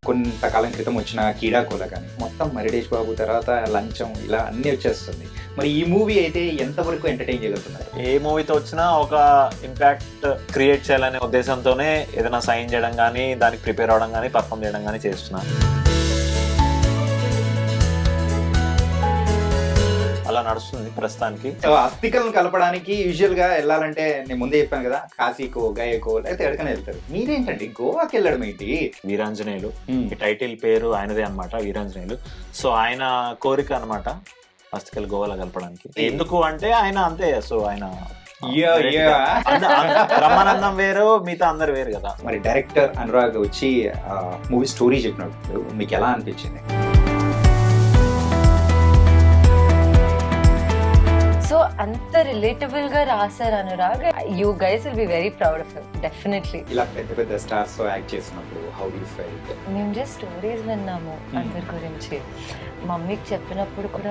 కొంతకాలం క్రితం వచ్చిన కీడాకోల కానీ మొత్తం మరిడేష్ బాబు తర్వాత లంచం ఇలా అన్నీ వచ్చేస్తుంది. మరి ఈ మూవీ అయితే ఎంతవరకు ఎంటర్టైన్ చేయగలుగుతున్నారు? ఏ మూవీతో వచ్చినా ఒక ఇంపాక్ట్ క్రియేట్ చేయాలనే ఉద్దేశంతోనే ఏదైనా సైన్ చేయడం కానీ, దానికి ప్రిపేర్ అవ్వడం కానీ, పర్ఫామ్ చేయడం కానీ చేస్తున్నాను. అలా నడుస్తుంది ప్రస్తుతానికి. సో అస్థికలను కలపడానికి యూజువల్ గా వెళ్ళాలంటే నేను ముందే చెప్పాను కదా, కాశీకో గయకో లేకపోతే ఎక్కడికైనా వెళ్తారు. మీరేంటండి గోవాకి వెళ్ళడం ఏంటి? వీరాంజనేయులు ఈ టైటిల్ పేరు ఆయనదే అనమాట, వీరాంజనేయులు. సో ఆయన కోరిక అనమాట అస్థికలు గోవాలో కలపడానికి. ఎందుకు అంటే ఆయన అంతే. సో ఆయన బ్రహ్మానందం వేరు, మిగతా అందరు వేరు కదా. మరి డైరెక్టర్ అనురాగ్ వచ్చి మూవీ స్టోరీ చెప్పినప్పుడు మీకు ఎలా అనిపించింది? సో అంత రిలేటబుల్ గా రాశారు Anurag. You guys will be very proud of him definitely. ఇలా పెద్ద పెద్ద స్టార్స్ తో యాక్ట్ చేసినప్పుడు హౌ డు యు ఫెల్ట్? మేము జస్ట్ స్టోరీస్ విన్నాము అందరి గురించి. మమ్మీకి చెప్పినప్పుడు కూడా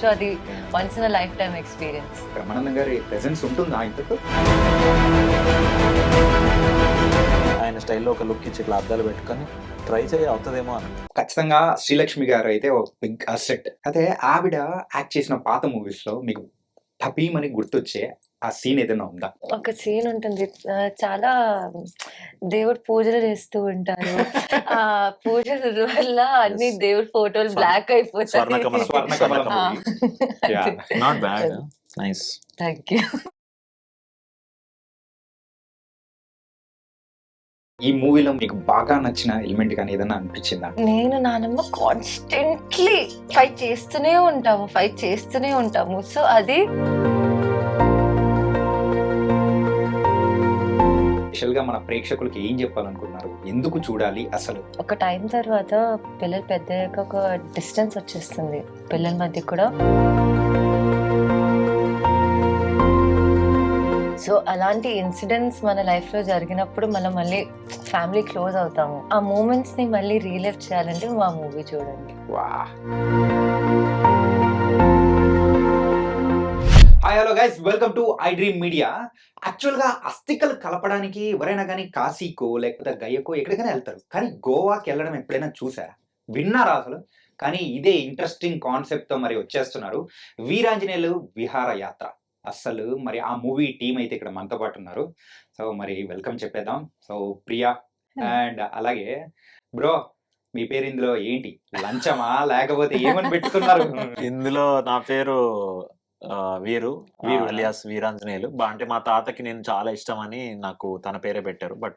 సో అది once in life time experience. Brahmanandam గారి ప్రెజెన్స్ ఉంటుందా ఇంతకు? ఆయన స్టైల్లో ఒక లుక్ ఇచ్చి ఇట్లా అద్దాలు పెట్టుకొని ట్రై చేయ అవుతుందేమో అని. ఖచ్చితంగా శ్రీలక్ష్మి గారు అయితే ఒక బిగ్ అసెట్. అదే ఆవిడ యాక్ట్ చేసిన పాత మూవీస్ లో మీకు టపీమని గుర్తొచ్చే ఆ సీన్ ఏదైనా ఉందా? ఒక సీన్ ఉంటుంది, చాలా దేవుడు పూజలు చేస్తూ ఉంటారు. ఆ పూజల వల్ల అన్ని దేవుడి ఫోటోలు బ్లాక్ అయిపోతాయి. Not bad, nice. Thank you. ఈ మూవీలో మీకు బాగా నచ్చిన ఎలిమెంట్ కానీ ఏదైనా అనిపించిందా? నేను నానమ్మ కాన్స్టెంట్లీ ఫైట్ చేస్తూనే ఉంటాము. సో అది స్పెషల్ గా మన ప్రేక్షకులకి ఏం చెప్పాలనుకున్నారు? ఎందుకు చూడాలి అసలు? ఒక టైం తర్వాత పిల్లలు పెద్దయ్యాక ఒక డిస్టెన్స్ వచ్చేస్తుంది పిల్లల మధ్య కూడా. సో అలాంటి ఇన్సిడెంట్స్ మన లైఫ్ లో జరిగినప్పుడు మనం మళ్ళీ ఫ్యామిలీ క్లోజ్ అవుతాము. ఆ మూమెంట్స్ ని మళ్ళీ రీలివ్ చేయాలంటే మా మూవీ చూడండి. Hi hello guys, welcome to I dream media. Actual గా అస్థికలు కలపడానికి ఎవరైనా కానీ కాశీకో లేకపోతే గయకో ఎక్కడికైనా వెళ్తారు, కానీ గోవాకి వెళ్ళడం ఎప్పుడైనా చూసారా? విన్నారా అసలు? కానీ ఇదే ఇంట్రెస్టింగ్ కాన్సెప్ట్ తో మరి వచ్చేస్తున్నారు వీరాంజనేయులు విహార యాత్ర. అసలు మరి ఆ మూవీ టీం అయితే ఇక్కడ మనతో పాటు ఉన్నారు. సో మరి వెల్కమ్ చెప్పేద్దాం. సో ప్రియా అండ్ అలాగే బ్రో, మీ పేరు ఇందులో ఏంటి? లంచమా లేకపోతే ఏమని పెట్టుకున్నారు? ఇందులో నా పేరు వీరు అలియాస్ వీరాంజనేయులు. అంటే మా తాతకి నేను చాలా ఇష్టం అని నాకు తన పేరే పెట్టారు, బట్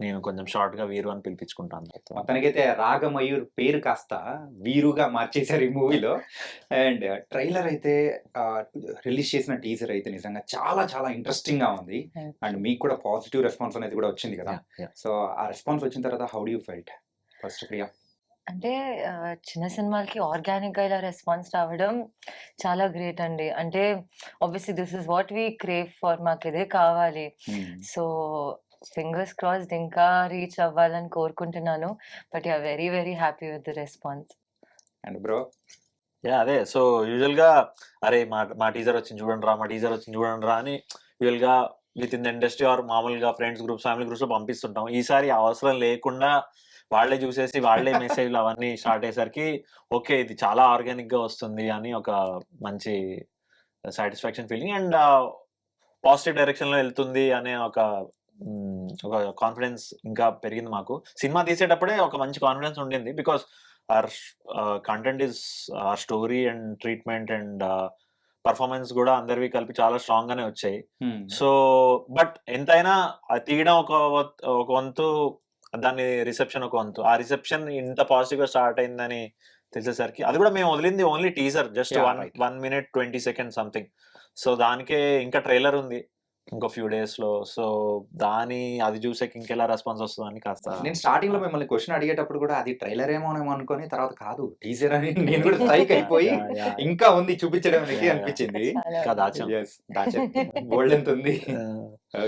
నేను కొంచెం షార్ట్ గా వీరు అని పిలిపించుకుంటాను. మొత్తానికైతే రాగమయూర్ పేరు కాస్త వీరుగా మార్చేశారు ఈ మూవీలో. అండ్ ట్రైలర్ అయితే రిలీజ్ చేసిన టీజర్ అయితే నిజంగా చాలా చాలా ఇంట్రెస్టింగ్ గా ఉంది. అండ్ మీకు కూడా పాజిటివ్ రెస్పాన్స్ అనేది కూడా వచ్చింది కదా. సో ఆ రెస్పాన్స్ వచ్చిన తర్వాత how do you felt first Priya? అంటే చిన్న సినిమాలకి ఆర్గానిక్ గా ఇలా రెస్పాన్స్ రావడం చాలా గ్రేట్ అండి. అంటే obviously this is what we crave for, మాకు ఇదే కావాలి. సో ఫింగర్స్ క్రాస్డ్ ఇంకా రీచ్ అవ్వాలని కోరుకుంటున్నాను. But you are very very happy with the response. And bro? అదే, సో యూజువల్ గా అరే మా టీజర్ వచ్చింది చూడండి రా అని యూజువల్ గా within the industry or మామూలుగా ఫ్రెండ్స్ గ్రూప్స్, ఫ్యామిలీ గ్రూప్స్ లో పంపిస్తుంటాం. ఈసారి అవసరం లేకుండా వాళ్ళే చూసేసి వాళ్ళే మెసేజ్లు అవన్నీ స్టార్ట్ అయ్యేసరికి ఓకే ఇది చాలా ఆర్గానిక్ గా వస్తుంది అని ఒక మంచి satisfaction feeling and positive direction లో వెళ్తుంది అనే ఒక కాన్ఫిడెన్స్ ఇంకా పెరిగింది మాకు. సినిమా తీసేటప్పుడే ఒక మంచి కాన్ఫిడెన్స్ ఉండింది, because our content is our story and treatment and performance కూడా అందరివి కలిపి చాలా స్ట్రాంగ్ గానే వచ్చాయి. సో బట్ ఎంతైనా తీయడం ఒక వంతు, దాని రిసెప్షన్ ఒక వంతు. ఆ రిసెప్షన్ ఇంత పాజిటివ్ గా స్టార్ట్ అయిందని తెలిసేసరికి, అది కూడా మేము వదిలింది only teaser, just 1 minute 20 seconds something. So దానికే ఇంకా ట్రైలర్ ఉంది ఇంకో ఫ్యూ డేస్ లో. సో అది చూసాక ఇంకెలా రెస్పాన్స్ వస్తుందని కాస్త నేను స్టార్టింగ్ లో మిమ్మల్ని క్వశ్చన్ అడిగేటప్పుడు కూడా అది ట్రైలర్ ఏమో అనుకొని తర్వాత కాదు టీజర్ అని నేను కూడా స్ట్రైక్ అయిపోయి ఇంకా ఉంది చూపించడానికి అనిపించింది. గోల్డ్ ఎంత ఉంది.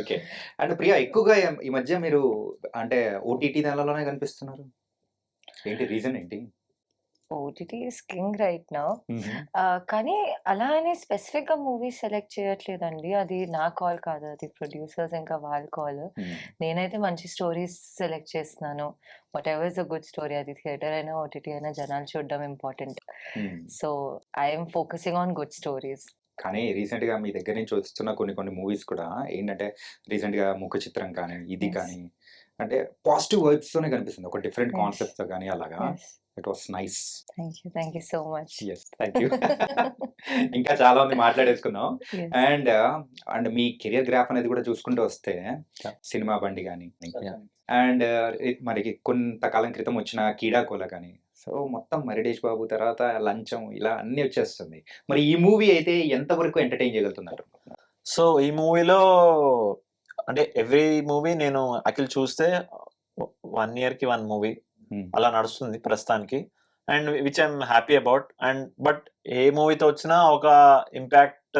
ఓకే. అండ్ ప్రియా, ఎక్కువగా ఈ మధ్య మీరు అంటే ఓటీటీ నెలలోనే కనిపిస్తున్నారు, ఏంటి రీజన్ ఏంటి? OTT is king right now. కానీ అలా అని స్పెసిఫిక్‌గా మూవీస్ సెలెక్ట్ చేయట్లేదండి. అది నా కాల్ కాదు. అది ప్రొడ్యూసర్స్ ఇంకా వాళ్ళ కాల్. నేనైతే మంచి స్టోరీస్ సెలెక్ట్ చేస్తున్నాను. Whatever is a good story, అది థియేటర్ అయినా, ఓటీటీ అయినా జనాలు చూడడం important. So, I am focusing on good stories. కానీ రీసెంట్‌గా మీ దగ్గర నుంచి వస్తున్న కొన్ని మూవీస్ కూడా ఏంటంటే రీసెంట్‌గా 'ముఖ చిత్రం' కానీ, ఇది యెస్. కానీ అంటే పాజిటివ్ వైబ్స్‌తోనే కనిపిస్తుంది. ఒక డిఫరెంట్ యెస్. కాన్సెప్ట్‌తో గాని అలాగా. Yes. It was nice. Thank you so much. Yes. Thank you. ఇంకా చాలా ఉంది మాట్లాడేసుకుందాం. యెస్. అండ్ అండ్ మీ కెరియర్ గ్రాఫ్ అనేది కూడా చూసుకుంటూ వస్తే సినిమా బండి గాని Yeah. అండ్ మరి కొంతకాలం క్రితం వచ్చిన 'కీడాకోల' కానీ సో మొత్తం 'మరిడేష్ బాబు' తర్వాత 'లంచం' ఇలా అన్నీ వచ్చేస్తుంది. మరి ఈ మూవీ అయితే ఎంతవరకు ఎంటర్‌టైన్ చేయగలుగుతున్నారు? సో ఈ మూవీలో అంటే ఎవ్రీ మూవీ నేను అఖిల్ చూస్తే 1 ఇయర్‌కి 1 మూవీ హ్మ్. అలా నడుస్తుంది ప్రస్తుతానికి. And which I'm happy about. And but ఏ మూవీతో వచ్చినా ఒక ఇంపాక్ట్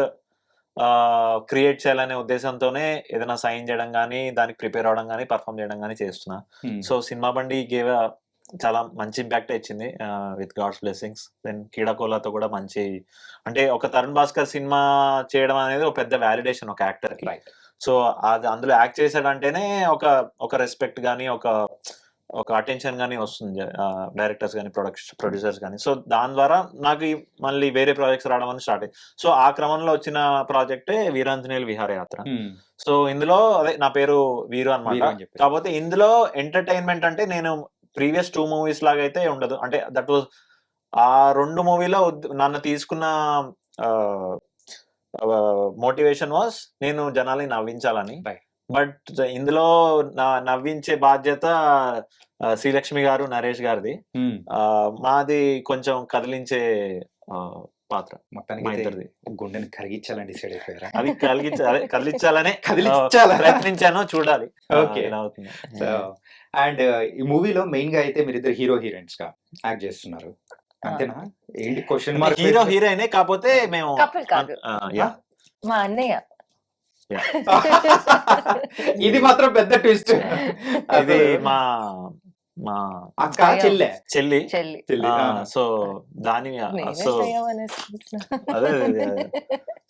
క్రియేట్ చేయాలనే ఉద్దేశంతోనే ఏదైనా సైన్ చేయడం గానీ, దానికి ప్రిపేర్ అవ్వడం గానీ, పర్ఫార్మ్ చేయడం గానీ చేస్తున్నా. హ్మ్. సో సినిమా బండి గేవ్ చాలా మంచి ఇంపాక్ట్ ఇచ్చింది విత్ గాడ్స్ బ్లెస్సింగ్స్. దెన్ 'కీడాకోల'తో కూడా మంచి అంటే ఒక తరుణ్ భాస్కర్ సినిమా చేయడం అనేది ఒక పెద్ద వాలిడేషన్ ఒక యాక్టర్‌కి. రైట్. సో అది అందులో యాక్ట్ చేశాడంటేనే ఒక రెస్పెక్ట్ గానీ, ఒక అటెన్షన్ గానీ వస్తుంది. డైరెక్టర్స్ గానీ, ప్రొడ్యూసర్స్ గానీ. సో దాని ద్వారా నాకు మళ్ళీ వేరే ప్రాజెక్ట్స్ రావడం అనేది స్టార్ట్ అయ్యాయి. సో ఆ క్రమంలో వచ్చిన ప్రాజెక్టే 'వీరాంజనేయులు విహారయాత్ర'. హ్మ్. సో ఇందులో అదే నా పేరు వీరు అన్నమాట. వీరు అని చెప్పేసి. కాకపోతే ఇందులో ఎంటర్‌టైన్‌మెంట్ అంటే నేను ప్రీవియస్ 2 మూవీస్ లాగా అయితే ఉండదు. అంటే దట్ వాస్ ఆ 2 మూవీలో నన్ను తీసుకున్న ఆహ్, మోటివేషన్ వాస్ నేను జనాల్ని నవ్వించాలని. రైట్. బట్ ఇందులో నవ్వించే బాధ్యత శ్రీలక్ష్మి గారు, నరేష్ గారిది. హ్మ్. మాది కొంచెం కదిలించే పాత్ర మా మొత్తానికైతే ఇద్దరిది. గుండెని కరిగించాలని డిసైడ్ అయిపోయారా? అది అదే కదిలించాలనే కదిలించాలా? ప్రయత్నించాను. చూడాలి ఓకే. ఎలా అవుతుందో. సో అండ్ ఈ మూవీలో మెయిన్‌గా అయితే మీరిద్దరు హీరోయిన్స్‌గా యాక్ట్ చేస్తున్నారు. అంతేనా? ఏంటి క్వెషన్ మార్క్ హీరో హీరోయినే కాకపోతే మేము కపుల్ కాదు. యాహ్! మా అన్నయ్య. యాహ్! ఇది మాత్రం పెద్ద ట్విస్ట్. ఇది మా మా అక్క, చెల్లె. చెల్లి. చెల్లి. చెల్లి. ఆ. సో దాని నేనే సో దయ్యం అనేసుకుంటున్నా. అదే.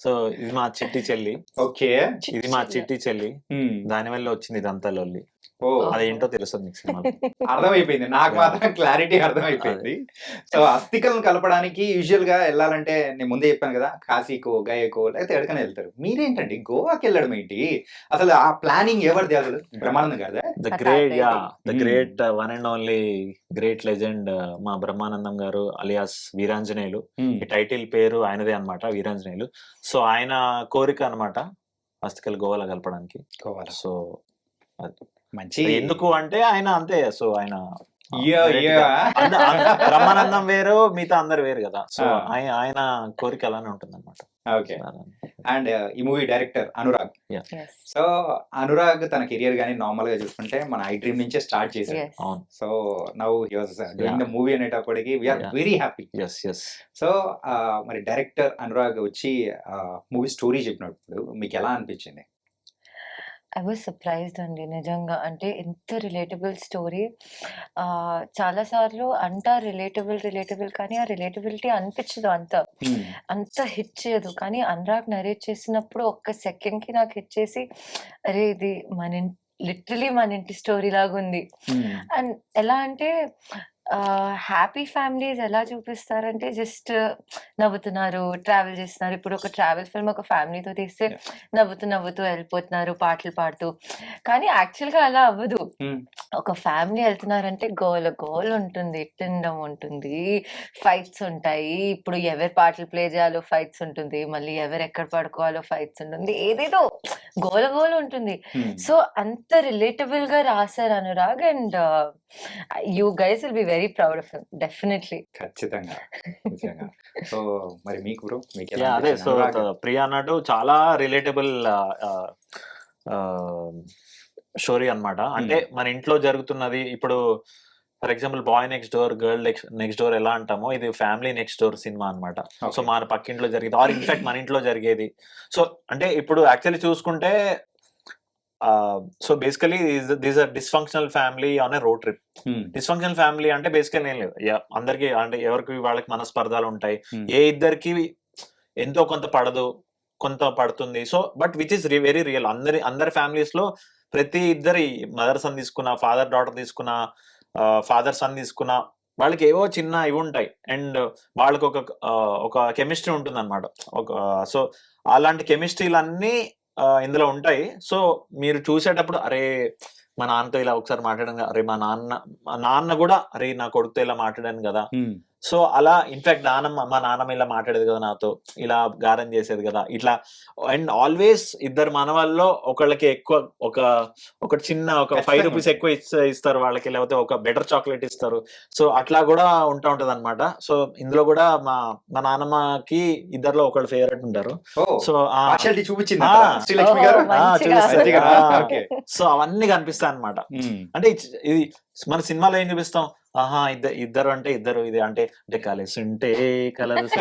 సో ఇది మా చిట్టి చెల్లి. ఓకే. ఇది మా చిట్టి చెల్లి. హ్మ్. దానివల్ల వచ్చింది ఇదంతా లొల్లి. ఓహ్! అదేంటో తెలుస్తది మీకు సినిమాలో. అర్థమైపోయింది. నాకు యాహ్! మాత్రం క్లారిటీ అర్థమైపోయింది. సో అస్థికలను కలపడానికి యూజువల్‌గా ఎళ్ళాలంటే నేను ముందే చెప్పాను కదా! కాశీకో, గయకో లేకపోతే ఎక్కడికైనా ఎళ్తారు. మీరేంటండి గోవాకెళ్ళడం ఏంటి? అసలు ఆ ప్లానింగ్ ఎవరిది అసలు? బ్రహ్మానందం గారిదా? ద మా గ్రేట్ తాతయ్యది. The great one and only great legend మా బ్రహ్మానందం గారు అలియాస్ వీరాంజనేయులు. హ్మ్. ఈ టైటిల్ పేరు ఆయనదే అన్నమాట వీరాంజనేయులు. సో ఆయన కోరిక అన్నమాట అస్థికలు గోవాలో కలపడానికి. గోవాలో. సో అది. మంచి ఎందుకు అంటే ఆయన అంతే. సో ఆయన యాహ్! వెరైటీగా యాహ్! బ్రహ్మానందం వేరు, మిగతా అందరు వేరు కదా! సో ఆ! ఆయన కోరిక అలానే ఉంటుందన్నమాట. ఓకే. అండ్ ఈ movie director Anurag. Yes. So Anurag తన కెరియర్ గాని నార్మల్‌గా చూసుకుంటే మన 'ఐ డ్రీమ్' నుంచే స్టార్ట్ చేశాడు. Yes. అవును. So now he was doing the movie అనేటప్పటికి we are Yeah. Very happy. Yes. So మరి డైరెక్టర్ అనురాగ్ వచ్చి మూవీ స్టోరీ చెప్పినప్పుడు మీకు ఎలా అనిపించింది? ఐ వాస్ సర్ప్రైజ్డ్ అండి నిజంగా. అంటే ఎంత రిలేటబుల్ స్టోరీ. చాలా సార్లు అంటారు రిలేటబుల్ కానీ ఆ రిలేటబిలిటీ అనిపించదు అంత. హ్మ్. అంత హిట్ చేయదు. కానీ అనురాగ్ నరేట్ చేసినప్పుడు ఒక్క సెకండ్‌కి నాకు హిట్ చేసి అరే! ఇది లిటరల్లీ మన ఇంటి స్టోరీ లాగుంది. హ్మ్. అండ్ ఎలా అంటే హ్యాపీ ఫ్యామిలీస్ ఎలా చూపిస్తారంటే జస్ట్ నవ్వుతున్నారు, ట్రావెల్ చేస్తున్నారు. ఇప్పుడు ఒక ట్రావెల్ ఫిల్మ్ ఒక ఫ్యామిలీతో తీస్తే యాహ్! నవ్వుతూ వెళ్ళిపోతున్నారు పాటలు పాడుతూ. కానీ యాక్చువల్‌గా అలా అవ్వదు. హ్మ్. ఒక ఫ్యామిలీ ఎళ్తున్నారంటే గోల ఉంటుంది, తినడం ఉంటుంది, ఫైట్స్ ఉంటాయి. ఇప్పుడు ఎవరు పాటలు ప్లే చేయాలో ఫైట్స్ ఉంటుంది. మళ్ళీ ఎవరు ఎక్కడ పడుకోవాలో ఫైట్స్ ఉంటుంది. ఏదేదో గోల ఉంటుంది. హ్మ్. సో అంత రిలేటబుల్‌గా రాసారు Anurag. And you guys will be very proud of him definitely. ఖచ్చితంగా. నిజంగా. సో మరి మీకు బ్రో మీకెలా యాహ్! అదే. అనిపించింది సో అనురాగ్? ప్రియా అన్నట్టు చాలా రిలేటబుల్ ఆహ్, స్టోరీ అన్నమాట. అంటే హ్మ్. మన ఇంట్లో జరుగుతున్నది ఇప్పుడు for example 'boy next door', 'girl next door' ఎలా అంటామో ఇది 'ఫ్యామిలీ నెక్స్ట్ డోర్' సినిమా అన్నమాట. So okay. మన పక్కింట్లో జరిగేది ఆర్ ఇన్‌ఫాక్ట్ మన ఇంట్లో జరిగేది. సో అంటే ఇప్పుడు యాక్చువల్లీ చూసుకుంటే so basically these are dysfunctional family on a road trip. Dysfunctional family అంటే బేసికల్ ఏం లేదు, అందరికి అంటే ఎవరికి వాళ్ళకి మనస్పర్ధాలు ఉంటాయి. ఏ ఇద్దరికి ఎంతో కొంత పడదు, కొంత పడుతుంది. So but which is very real. అందరి ఫ్యామిలీస్ లో ప్రతి ఇద్దరి మదర్ సన్ తీసుకున్న, ఫాదర్ డాటర్ తీసుకున్న, ఫాదర్ సన్ తీసుకున్న, వాళ్ళకి ఏవో చిన్న ఇవి ఉంటాయి. అండ్ వాళ్ళకి ఒక కెమిస్ట్రీ ఉంటుంది అనమాట. సో అలాంటి కెమిస్ట్రీలన్నీ ఇందులో ఉంటాయి. సో మీరు చూసేటప్పుడు అరే మా నాన్నతో ఇలా ఒకసారి మాట్లాడాను, అరే మా నాన్న కూడా అరే నా కొడుకుతో ఇలా మాట్లాడాను కదా. సో అలా ఇన్ఫాక్ట్ మా నాన్నమ్మ ఇలా మాట్లాడేది కదా నాతో, ఇలా గారం చేసేది కదా, ఇట్లా. అండ్ ఆల్వేస్ ఇద్దరు మనవాళ్ళలో ఒకళ్ళకి ఎక్కువ ఒక చిన్న ఒక 5 రూపీస్ ఎక్కువ ఇస్తారు వాళ్ళకి, లేకపోతే ఒక బెటర్ చాక్లెట్ ఇస్తారు. సో అట్లా కూడా ఉంటది అనమాట. సో ఇందులో కూడా మా నాన్నమ్మకి ఇద్దరులో ఒకళ్ళు ఫేవరెట్ ఉంటారు. సో చూపించింది సో అవన్నీ కనిపిస్తాయి అనమాట. అంటే ఇది మన సినిమాలో ఏం చూపిస్తాం, ఇద్దరు అంటే ఇద్దరు, ఇది అంటే కలిసి ఉంటే కలర్స్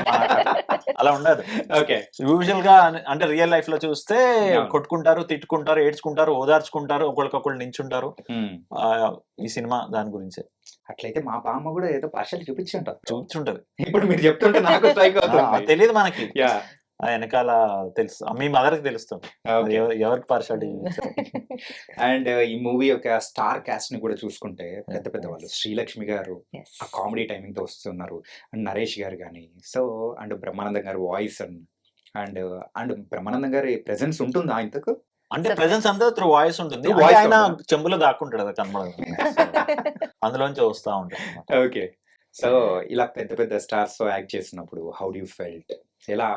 అలా ఉండదు. ఓకే, యూజువల్ గా అంటే రియల్ లైఫ్ లో చూస్తే కొట్టుకుంటారు, తిట్టుకుంటారు, ఏడ్చుకుంటారు, ఓదార్చుకుంటారు, ఒకళ్ళకొకళ్ళు నించుంటారు. ఈ సినిమా దాని గురించే. అట్లయితే మా బామ్మ కూడా ఏదో పార్షల్ చూపించుంటది. ఇప్పుడు మీరు చెప్తుంటే నాకు తెలియదు మనకి, వెనకాల తెలుసు, మీ మదర్ కి తెలుస్తుంది ఎవరికి పార్షాలిటీ. అండ్ ఈ మూవీ యొక్క స్టార్ కాస్ట్ ని కూడా చూసుకుంటే పెద్ద వాళ్ళు, శ్రీలక్ష్మి గారు ఆ కామెడీ టైమింగ్ తో వస్తున్నారు, అండ్ నరేష్ గారు కానీ, సో అండ్ బ్రహ్మానందం గారు వాయిస్ అండ్ బ్రహ్మానందం గారి ప్రెజెన్స్ ఉంటుందా ఇంతకు? అంటే ప్రెజెన్స్ అంతా త్రూ వాయిస్ ఉంటుంది. ఆయన చెంబులో దాక్కుంటాడు కదా, కనబడదు, అందులోంచి వస్తా ఉంటాడు. ఓకే, సో ఇలా పెద్ద స్టార్స్ తో యాక్ట్ చేసినప్పుడు హౌ డు యు ఫెల్ట్? ఎలా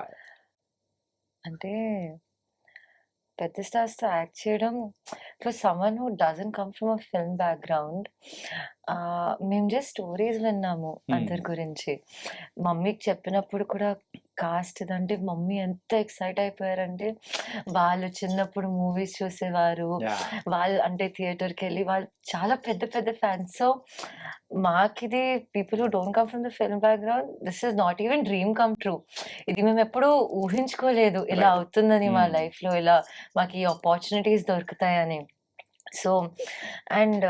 అంటే పెద్ద స్టార్స్తో యాక్ట్ చేయడం for someone who doesn't come from a film background, మేము జస్ట్ స్టోరీస్ విన్నాము అందరి గురించి. మమ్మీకి చెప్పినప్పుడు కూడా కాస్ట్ ఇదంటే మమ్మీ ఎంత ఎక్సైట్ అయిపోయారంటే, వాళ్ళు చిన్నప్పుడు మూవీస్ చూసేవారు, వాళ్ళు అంటే థియేటర్కి వెళ్ళి వాళ్ళు చాలా పెద్ద ఫ్యాన్స్. సో మాకిది people who don't come from the film background, this is not even dream come true. ఇది మేము ఎప్పుడూ ఊహించుకోలేదు ఇలా అవుతుందని మా లైఫ్లో, ఇలా మాకు ఈ ఆపర్చునిటీస్ దొరుకుతాయని. So and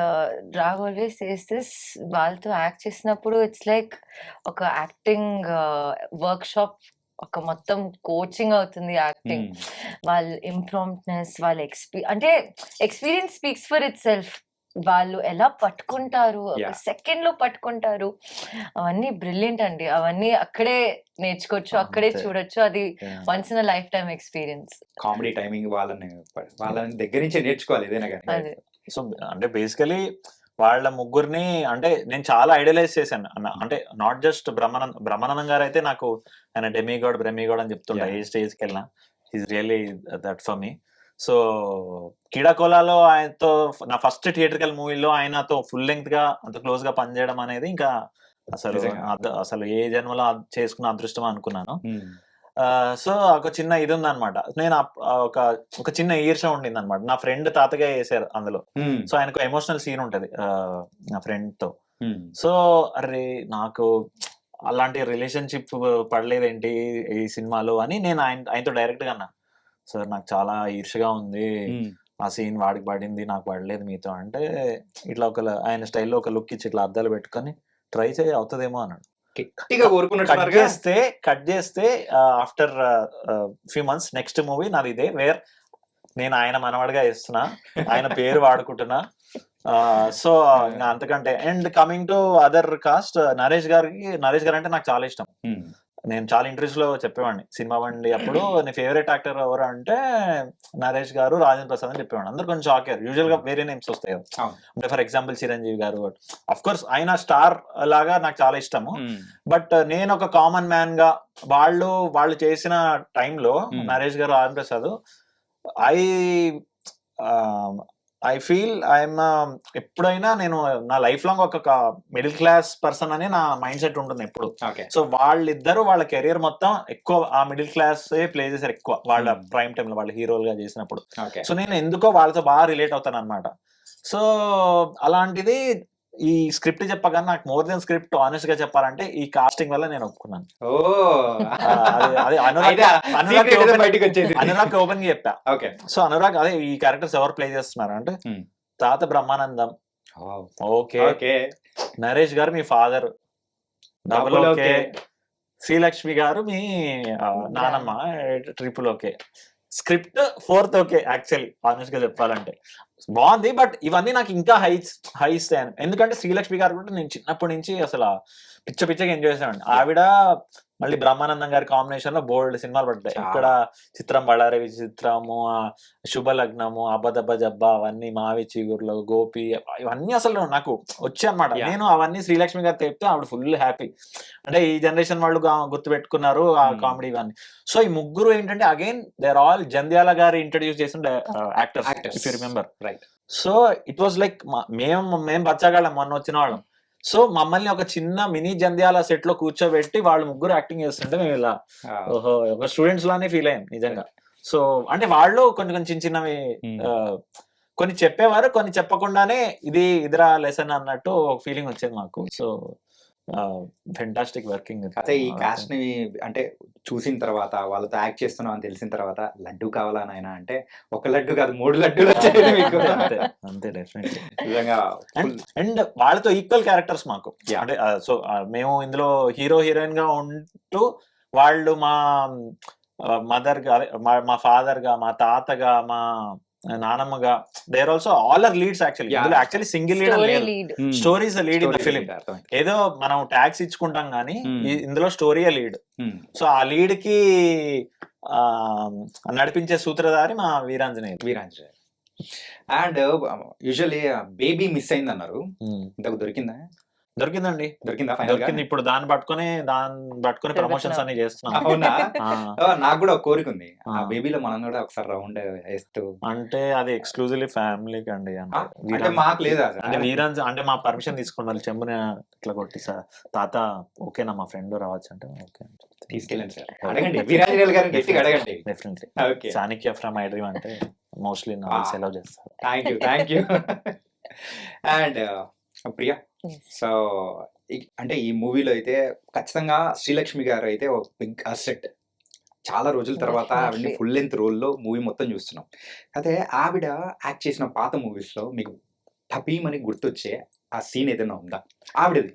Raag always says this, వాళ్ళతో యాక్ట్ చేసినప్పుడు ఇట్స్ లైక్ ఒక యాక్టింగ్ వర్క్ షాప్, ఒక మొత్తం కోచింగ్ అవుతుంది యాక్టింగ్. వాళ్ళ ఇంప్రాంప్ట్నెస్, వాళ్ళ అంటే experience speaks for itself. వాళ్ళు ఎలా పట్టుకుంటారు, ఒక సెకండ్ లో పట్టుకుంటారు, అవన్నీ బ్రిలియంట్ అండి. అవన్నీ అక్కడే నేర్చుకోవచ్చు, అక్కడే చూడొచ్చు. అది once in life time experience. Comedy timing వాళ్ళని దగ్గర నుంచే నేర్చుకోవాలి ఏదైనా కానీ. సో అంటే బేసికలీ వాళ్ళ ముగ్గురిని అంటే నేను చాలా ఐడియలైజ్ చేశాను అంటే నాట్ జస్ట్ బ్రహ్మానందం గారు అయితే నాకు ఆయన బ్రహ్మీగాడ్ అని చెప్తుంటా ఏ స్టేజ్కి వెళ్ళినా. Is really that for me. So కీడాకోలాలో ఆయనతో నా ఫస్ట్ థియేటర్కల్ మూవీలో ఆయనతో ఫుల్ లెంగ్త్ గా అంత క్లోజ్ గా పనిచేయడం అనేది ఇంకా అసలు ఏ జన్మలో చేసుకున్న అదృష్టం అనుకున్నాను. సో ఒక చిన్న ఇది ఉందన్నమాట. నేను ఒక చిన్న ఈర్ష ఉండింది అనమాట. నా ఫ్రెండ్ తాతగా వేసారు అందులో. సో ఆయనకు ఎమోషనల్ సీన్ ఉంటది నా ఫ్రెండ్ తో. సో అరే నాకు అలాంటి రిలేషన్షిప్ పడలేదేంటి ఈ సినిమాలో అని నేను ఆయనతో డైరెక్ట్ గా అన్నా, సార్ నాకు చాలా ఈర్షగా ఉంది, ఆ సీన్ వాడికి పడింది నాకు పడలేదు మీతో అంటే, ఇట్లా ఆయన స్టైల్లో ఒక లుక్ ఇచ్చి ఇట్లా అద్దాలు పెట్టుకొని ట్రై చేయి అవుతుందేమో అన్నాడు. కట్ చేస్తే after few months next movie నాది ఇదే, వేర్ నేను ఆయన మనవాడిగా ఇస్తున్నా, ఆయన పేరు వాడుకుంటున్నా. సో ఇంకా అంతకంటే. And coming to other cost, Naresh గారు అంటే నాకు చాలా ఇష్టం. నేను చాలా ఇంట్రెస్ట్ లో చెప్పేవాడిని సినిమా బండి అప్పుడు, నీ ఫేవరెట్ యాక్టర్ ఎవరు అంటే నరేష్ గారు, రాజేంద్ర ప్రసాద్ అని చెప్పేవాడు. అందరు కొంచెం షాక్ అయ్యారు. యూజువల్ గా వేరే నేమ్స్ వస్తాయి కదా, అంటే ఫర్ ఎగ్జాంపుల్ చిరంజీవి గారు. అఫ్ కోర్స్ ఆయన స్టార్ లాగా నాకు చాలా ఇష్టము, బట్ నేను ఒక కామన్ మ్యాన్ గా వాళ్ళు చేసిన టైంలో నరేష్ గారు, Rajendra Prasad, I feel I'm ఎప్పుడైనా నేను నా లైఫ్ లాంగ్ ఒక మిడిల్ క్లాస్ పర్సన్ అని నా మైండ్ సెట్ ఉంటుంది ఎప్పుడు. సో వాళ్ళిద్దరు వాళ్ళ కెరియర్ మొత్తం ఎక్కువ ఆ మిడిల్ క్లాస్ ప్లే చేశారు ఎక్కువ వాళ్ళ ప్రైమ్ టైమ్ లో, వాళ్ళు హీరోలుగా చేసినప్పుడు. సో నేను ఎందుకో వాళ్ళతో బాగా రిలేట్ అవుతాను అనమాట. సో అలాంటిది ఈ స్క్రిప్ట్ చెప్పగానే నాకు మోర్ దెన్ స్క్రిప్ట్ ఆనెస్ట్ గా చెప్పాలంటే ఈ కాస్టింగ్ వల్ల నేను ఒప్పుకున్నాను. ఓ అది అయితే secret ఏదో బయటికి వచ్చేసింది. అనురాగ్ ఓపెన్ గా చెప్పా. ఓకే. సో అనురాగ్ అదే ఈ క్యారెక్టర్స్ ఎవరు ప్లే చేస్తున్నారు అంటే Hmm. తాత బ్రహ్మానందం, ఓకే, ఓకే. నరేష్ గారు మీ father, double Double okay, okay. Srilakshmi garu మీ నానమ్మ, triple okay. Script fourth okay. Actually honest గా చెప్పాలంటే బాగుంది. బట్ ఇవన్నీ నాకు ఇంకా హై ఇస్తాయి. ఎందుకంటే శ్రీలక్ష్మి గారు కూడా నేను చిన్నప్పటి నుంచి అసలు పిచ్చగా ఎంజాయ్ చేశానండి. ఆవిడ మళ్ళీ బ్రహ్మానందం గారి కాంబినేషన్ లో బోల్డ్ సినిమాలు పడ్డాయి. చాలా. ఇక్కడ చిత్రం బళ్ళారి విచిత్రము, శుభ లగ్నము, అబ్బదబ్బ జబ్బా, అవన్నీ మావి చీగుర్లో, గోపి, ఇవన్నీ అసలు నాకు వచ్చాయి అనమాట. Yeah. నేను అవన్నీ శ్రీలక్ష్మి గారు చెప్తే ఆవిడ ఫుల్ హ్యాపీ. అంటే ఈ జనరేషన్ వాళ్ళు గుర్తు పెట్టుకున్నారు ఆ కామెడీ ఇవన్నీ. సో ఈ ముగ్గురు ఏంటంటే again they are all Jandhyala garu introduce చేసిన actors if you remember. Right. So it was like మేము బచ్చగాళ్ళం మొన్న వచ్చిన వాళ్ళం. సో మమ్మల్ని ఒక చిన్న మినీ జంధ్యాల సెట్ లో కూర్చోబెట్టి వాళ్ళు ముగ్గురు యాక్టింగ్ చేస్తుంటే మేము ఇలా ఓహో ఒక స్టూడెంట్స్ లానే ఫీల్ అయ్యాం నిజంగా. సో అంటే వాళ్ళు కొన్ని చిన్నవి కొన్ని చెప్పేవారు, కొన్ని చెప్పకుండానే ఇదిరా లెసన్ అన్నట్టు ఒక ఫీలింగ్ వచ్చేది మాకు. So fantastic working. అయితే ఈ కాస్ట్ ని అంటే చూసిన తర్వాత వాళ్ళతో యాక్ట్ చేస్తున్నాం అని తెలిసిన తర్వాత లడ్డు కావాలా నాయనా అంటే ఒక లడ్డు కాదు 3 లడ్డూలు వచ్చాయి మీకు. అంతే డెఫినెట్లీ నిజంగా అండ్ వాళ్ళతో ఈక్వల్ క్యారెక్టర్స్ మాకు. Yeah. అంటే సో మేము ఇందులో హీరో హీరోయిన్ గా ఉంటూ వాళ్ళు మా మదర్ గా, అదే మా ఫాదర్ గా, మా తాతగా, మా నానమ్మగా, they are also all are leads. Actually Yeah. ఇందులో actually single lead, story is the lead in the film. ఏదో మనం ట్యాక్స్ ఇచ్చుకుంటాం కానీ ఇందులో స్టోరీయే లీడ్. సో ఆ లీడ్ కి నడిపించే సూత్రధారి మా Veeranjaneya. And usually baby miss అయింది అన్నారు, ఇంతకు దొరికిందా? దొరికిందా ఫైనల్ దొరికింది. ఇప్పుడు దాన్ని పట్టుకొని ప్రమోషన్స్ అన్ని చేస్తున్నాం. అవునా? ఆ, నాకు కూడా ఒక కోరిక ఉంది, ఆ ఆ. బేబీలో మనం కూడా ఒకసారి రౌండ్ వేస్తూ. అంటే అది ఎక్స్క్లూజివ్లీ ఫ్యామిలీకి అండి. అంటే అంటే మాకు లేదా అంటే వీరాంజ్ అంటే మా పర్మిషన్ తీసుకుని మళ్ళీ చెంబుని ఇట్లా కొట్టి సార్ తాత ఓకేనా మా ఫ్రెండ్ రావచ్చు అంటే ఓకే తీసుకెళ్ళండి సార్, అడగండి వీరాంజనేయులు గారిని గట్టిగా అడగండి. Definitely. Okay. Chanakya from iDream అంటే మోస్ట్లీ నా సెలవు చేస్తారు. Thank you. And Priya, so అంటే ఈ మూవీలో అయితే ఖచ్చితంగా శ్రీలక్ష్మి గారు అయితే ఒక బిగ్ అసెట్. చాలా రోజుల తర్వాత ఆవిడని Definitely. ఫుల్ లెంత్ రోల్లో మూవీ మొత్తం చూస్తున్నాం. అయితే ఆవిడ యాక్ట్ చేసిన పాత మూవీస్ లో మీకు టపీమని గుర్తొచ్చే ఆ సీన్ ఏదైనా ఉందా ఆవిడది,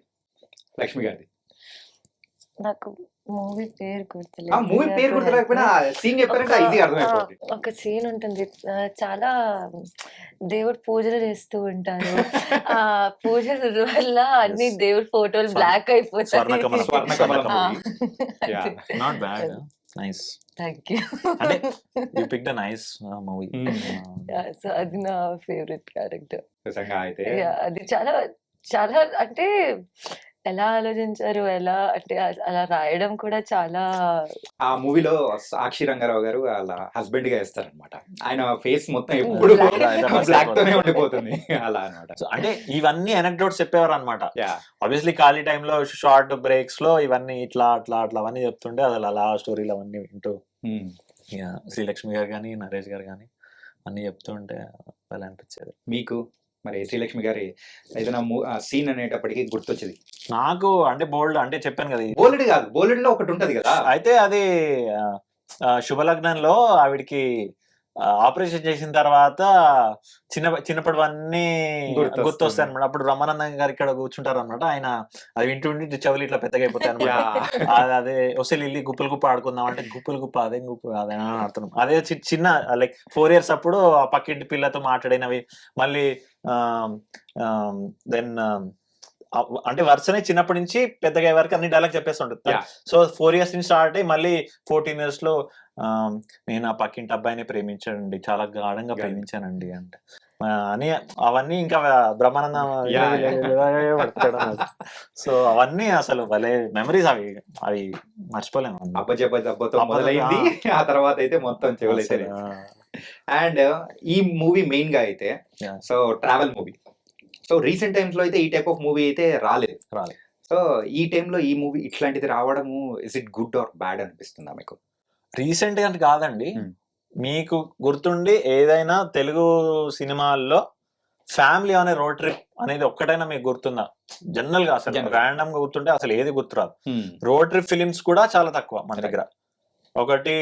లక్ష్మి గారిది? నాకు మూవీ పేరు ఆ గుర్తులేదు. మూవీ పేరు గుర్తులేకపోయినా సీన్ చెప్పారంటే ఈజీగా అర్థమైపోతుంది. ఒక సీన్ ఉంటుంది, చాలా దేవుడు పూజలు చేస్తూ ఉంటారు. ఆ పూజల వల్ల అన్ని Yes. దేవుడి ఫోటోలు బ్లాక్ అయిపోతాయి. స్వర్ణకమలం. స్వర్ణకమలం ఆ, movie. Yeah. Not bad, nice. Thank you. అంటే you picked a nice movie. So అది నా ఫేవరెట్ క్యారెక్టర్. నిజంగా అయితే అది చాలా చాలా అంటే ఎలా ఆలోచించారు, ఎలా అంటే అలా రాయడం కూడా చాలా ఆ మూవీలో సాక్షి రంగారావు గారు వాళ్ళ హస్బెండ్ గా వేస్తారనమాట. ఆయన ఫేస్ మొత్తం ఎప్పుడు Black. బ్లాక్ తోనే ఉండిపోతుంది అలా అనమాట. So, అంటే ఇవన్నీ ఎనక్డోట్స్ చెప్పేవారు అనమాట. యా. ఆబ్వియస్లీ ఖాళీ టైంలో షార్ట్ బ్రేక్స్ లో ఇవన్నీ ఇట్లా అవన్నీ చెప్తుంటే అసలు అలా స్టోరీలు అవన్నీ వింటూ శ్రీలక్ష్మి గారు కానీ నరేష్ గారు కానీ అన్ని చెప్తుంటే అలా అనిపించేది. మీకు మరి శ్రీలక్ష్మి గారి ఏదైనా సీన్ అనేటప్పటికి గుర్తొచ్చేది? నాకు అంటే బోల్డ్ అంటే చెప్పాను కదా బోలెడ్ కాదు, బోలెడ్ లో ఒకటి ఉంటది కదా. అయితే అది శుభలగ్నంలో ఆవిడికి ఆపరేషన్ చేసిన తర్వాత చిన్నప్పటివన్నీ గుర్తొస్తాయి అనమాట. అప్పుడు రమానందం గారు ఇక్కడ కూర్చుంటారు అనమాట. ఆయన అది వింటుండి చెవులు ఇట్లా పెద్దగా అయిపోతాయి అనమాట. అదే వస్తే ఇల్లి గుప్పలు గుప్ప ఆడుకుందాం అంటే గుప్ప అదే ఆడుతున్నాం. అదే చిన్న లైక్ 4 years అప్పుడు ఆ పక్కింటి పిల్లతో మాట్లాడినవి మళ్ళీ దెన్ అంటే వరుసనే చిన్నప్పటి నుంచి పెద్దగా వరకు అన్ని డైలాగ్ చెప్పేస్తుంటుంది. సో 4 years నుంచి స్టార్ట్ అయ్యి మళ్ళీ 14 years లో నేను ఆ పక్కింటి అబ్బాయిని ప్రేమించానండి, చాలా గాఢంగా ప్రేమించానండి అంటే అని అవన్నీ ఇంకా బ్రహ్మానందం. సో అవన్నీ అసలు భలే మెమరీస్, అవి మర్చిపోలేము. అబ్బతో మొదలైంది, ఆ తర్వాత అయితే మొత్తం చెవులైతే. అండ్ ఈ మూవీ మెయిన్ గా అయితే so travel movie. So recent times లో అయితే ఈ టైప్ ఆఫ్ మూవీ అయితే రాలేదు. సో ఈ టైంలో ఈ మూవీ ఇట్లాంటిది రావడము is it good or bad అనిపిస్తుందా మీకు? రీసెంట్ గా కాదండి, మీకు గుర్తుండి ఏదైనా తెలుగు సినిమాల్లో ఫ్యామిలీ అనే రోడ్ ట్రిప్ అనేది ఒక్కటైనా మీకు గుర్తుందా? జనరల్ గా అసలు General. ర్యాండమ్ గా గుర్తుంటే అసలు ఏది గుర్తురాదు. రోడ్ ట్రిప్ ఫిలిమ్స్ కూడా చాలా తక్కువ మన దగ్గర. ఒకటి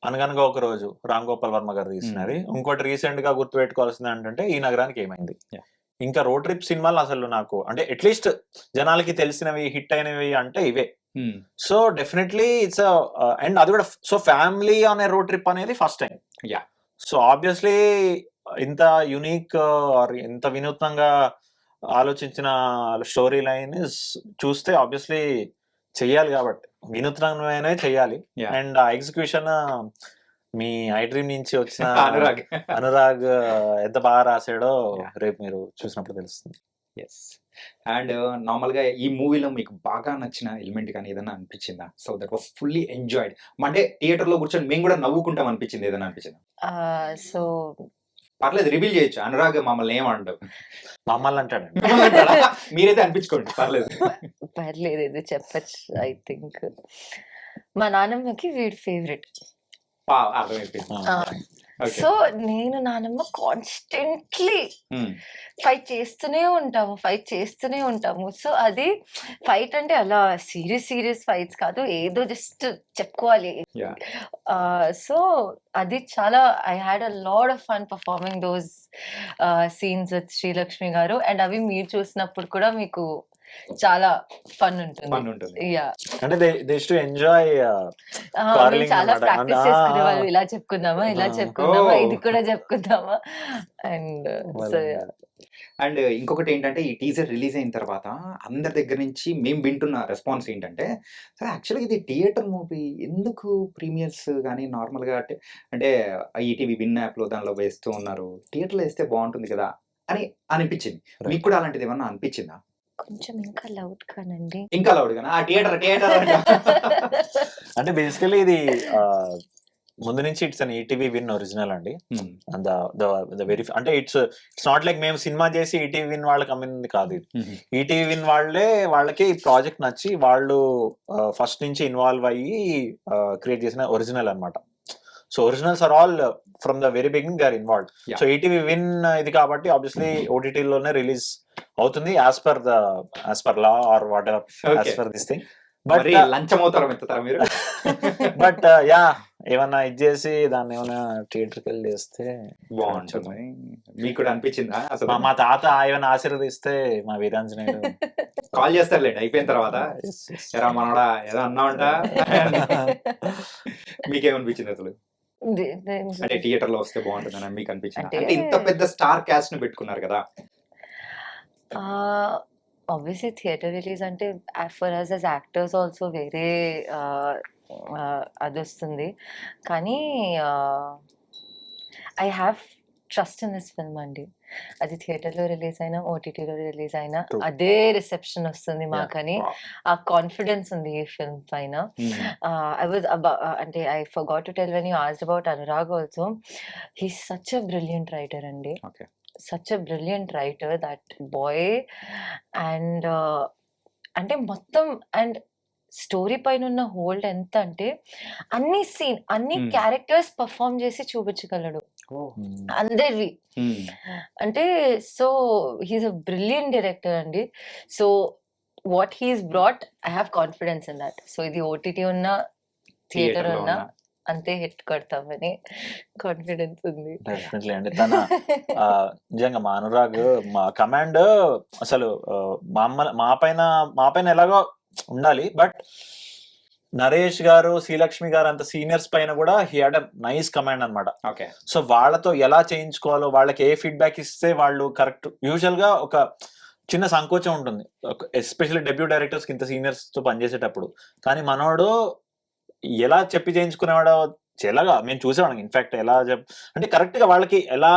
అనగనగా ఒక రోజు రామ్ గోపాల్ వర్మ గారు తీసినది. ఇంకోటి రీసెంట్ గా గుర్తు పెట్టుకోవాల్సింది ఏంటంటే ఈ నగరానికి ఏమైంది. Yeah. ఇంకా రోడ్ ట్రిప్ సినిమాలు అసలు నాకు అంటే అట్లీస్ట్ జనాలకి తెలిసినవి హిట్ అయినవి అంటే ఇవే. సో డెఫినెట్లీ ఇట్స్ అండ్ అది కూడా సో ఫ్యామిలీ అనే రోడ్ ట్రిప్ అనేది first time. Yeah. So obviously ఇంత యునిక్ ఆర్ ఇంత వినూత్నంగా ఆలోచించిన స్టోరీ లైన్ చూస్తే ఆబ్వియస్లీ చెయ్యాలి కాబట్టి వినూత్నమైనవి చెయ్యాలి. Yeah. అండ్ ఆ ఎగ్జిక్యూషన్ మీ ఐ డ్రీమ్ నుంచి వచ్చిన అనురాగ్. అనురాగ్ ఎంత బాగా రాసాడో Yeah. రేపు మీరు చూసినప్పుడు తెలుస్తుంది. ఎస్. అండ్ నార్మల్ గా ఈ మూవీలో మీకు బాగా నచ్చిన ఎలిమెంట్ కానీ ఏదైనా అనిపించిందా? So that was fully enjoyed. అంటే థియేటర్ లో కూర్చొని మేము కూడా నవ్వుకుంటాం అనిపించింది, ఏదైనా అనిపించిందా? సో పర్లేదు, రివీల్ చేయొచ్చు. అనురాగ్ మమ్మల్ని ఏమంటావు? మమ్మల్ని అంటాడు. మీరైతే అనిపించుకోండి, పర్లేదు. పర్లేదు, ఇది చెప్పచ్చు. ఐ థింక్ మా నాన్నమ్మకి వీడి ఫేవరెట్. అర్థమైపోయింది. Okay. సో నేను నానమ్మ కాన్స్టెంట్లీ ఫైట్ చేస్తూనే ఉంటాము. సో అది ఫైట్ అంటే అలా సీరియస్ ఫైట్స్ కాదు, ఏదో జస్ట్ చెప్పుకోవాలి. Yeah. సో అది చాలా I had a lot of fun performing those scenes with Srilakshmi గారు. అండ్ అవి మీరు చూసినప్పుడు కూడా మీకు చాలా ఫన్ ఉంటుంది. యా, అంటే దే టు ఎంజాయ్ మేము చాలా ప్రాక్టీస్ చేసుకునేవాళ్ళు. ఇలా చెప్పుకుందామా, ఇది కూడా చెప్పుకుందామా. అండ్ సో అండ్ ఇంకొకటి ఏంటంటే, ఈ టీజర్ రిలీజ్ అయిన తర్వాత అందరి దగ్గర నుంచి మేము వింటున్న రెస్పాన్స్ ఏంటంటే, సరే యాక్చువల్గా ఇది థియేటర్ మూవీ, ఎందుకు ప్రీమియర్స్ కానీ నార్మల్గా అంటే ఈటీవీ విన్ యాప్లో దానిలో వేస్తూ ఉన్నారు, థియేటర్లో వేస్తే బాగుంటుంది కదా అని అనిపించింది. మీకు కూడా అలాంటిది ఏమన్నా అనిపించిందా? కొంచెం ఇంకా లౌడ్ కానండి. ఇంకా లౌడ్ గానా? థియేటర్ అంటే బేసికలీ ఇది ముందు నుంచి it's an ETV win original అండి. వెరీ అంటే ఇట్స్ నాట్ లైక్ మేము సినిమా చేసి ఈటీవీ విన్ వాళ్ళకి అమ్మింది కాదు. ఈటీవీ విన్ వాళ్ళకి ఈ ప్రాజెక్ట్ నచ్చి వాళ్ళు ఫస్ట్ నుంచి ఇన్వాల్వ్ అయ్యి క్రియేట్ చేసిన ఒరిజినల్ అన్నమాట. So originals are all from the very beginning they are involved. So ETV win ఇది కాబట్టి ఆబ్వియస్లీ ఓటీటీలోనే రిలీజ్ అవుతుంది as per law or whatever as per this thing. But లంచం అవుతారా మెత్తారా మీరు? బట్ యా, ఏమన్నా ఇది చేసి దాన్ని ఏమైనా థియేటర్కి వెళ్ళి చేస్తే బాగుంటుంది. మీకు కూడా అనిపించిందా? అసలు మా తాత ఏమైనా ఆశీర్వదిస్తే మా వీరాంజనేయుడు కాల్ చేస్తారులేండి అయిపోయిన తర్వాత, ఎరా మనోడా ఏదో అన్నావంట. మీకేమనిపించింది అసలు? అంటే థియేటర్ లో వస్తే బాగుంటుందని మీకు అనిపించింది? అంటే ఇంత పెద్ద స్టార్ క్యాస్ట్ ను పెట్టుకున్నారు కదా. ఆబ్వియస్లీ థియేటర్ రిలీజ్ అంటే for us as actors also వేరే అది వస్తుంది. కానీ I have trust in this film అండి. అది థియేటర్లో రిలీజ్ అయినా ఓటీటీలో రిలీజ్ అయినా అదే రిసెప్షన్ వస్తుంది మాకని ఆ కాన్ఫిడెన్స్ ఉంది ఈ ఫిల్మ్ పైన. ఐ వాజ్ అంటే I forgot to tell when you asked about Anurag also, he's such a brilliant writer అండి. such a brilliant writer, that boy. And అంటే మొత్తం అండ్ స్టోరీ పైన ఉన్న హోల్డ్ ఎంత అంటే అన్ని క్యారెక్టర్స్ పర్ఫామ్ చేసి చూపించగలడు అందరివి. అంటే so he's a brilliant director అండి. So what he's brought, I have confidence in that. So ఇది ఓటీటీ ఉన్నా థియేటర్ ఉన్నా అంతే హిట్ కొడతామని కాన్ఫిడెన్స్ ఉంది. డెఫినెట్లీ అండి. తన నిజంగా మా అనురాగ్ మా కమాండ్ అసలు మా పైన ఎలాగో ఉండాలి, బట్ నరేష్ గారు శ్రీలక్ష్మి గారు అంత సీనియర్స్ పైన కూడా he had a nice command అనమాట. సో వాళ్ళతో ఎలా చేయించుకోవాలో, వాళ్ళకి ఏ ఫీడ్బ్యాక్ ఇస్తే వాళ్ళు కరెక్ట్. యూజువల్ గా ఒక చిన్న సంకోచం ఉంటుంది ఎస్పెషల్లీ డెబ్యూ డైరెక్టర్స్ కి ఇంత సీనియర్స్ తో పనిచేసేటప్పుడు. కానీ మనోడు ఎలా చెప్పి చేయించుకునేవాడో ఎలాగా మేము చూసేవాళ్ళం. ఇన్ఫాక్ట్ ఎలా అంటే కరెక్ట్ గా వాళ్ళకి ఎలా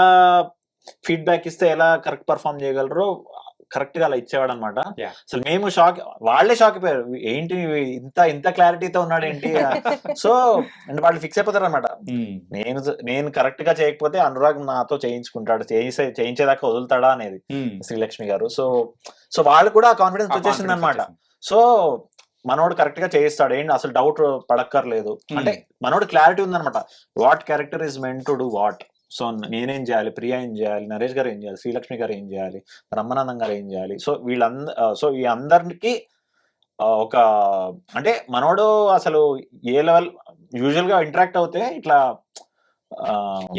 ఫీడ్బ్యాక్ ఇస్తే ఎలా కరెక్ట్ పర్ఫామ్ చేయగలరో కరెక్ట్ గా అలా ఇచ్చేవాడు అనమాట. అసలు మేము వాళ్ళే షాక్ అయిపోయారు, ఏంటి ఇంత క్లారిటీతో ఉన్నాడు ఏంటి. సో అంటే వాళ్ళు ఫిక్స్ అయిపోతారు అనమాట, నేను కరెక్ట్ గా చేయకపోతే అనురాగ్ నాతో చేయించుకుంటాడు, చేయించేదాకా వదులుతాడా అనేది శ్రీలక్ష్మి గారు. సో వాళ్ళు కూడా కాన్ఫిడెన్స్ వచ్చేసింది అనమాట. సో మనోడు కరెక్ట్ గా చేయిస్తాడు, ఏంటి అసలు డౌట్ పడక్కర్లేదు. అంటే మనోడు క్లారిటీ ఉందనమాట, what character is meant to do what. So నేనేం చేయాలి, ప్రియా ఏం చేయాలి, నరేష్ గారు ఏం చేయాలి, శ్రీలక్ష్మి గారు ఏం చేయాలి, బ్రహ్మానందం గారు ఏం చేయాలి. సో ఈ అందరికి ఒక అంటే మనోడు అసలు ఏ లెవెల్ యూజువల్ గా ఇంటరాక్ట్ అవుతే ఇట్లా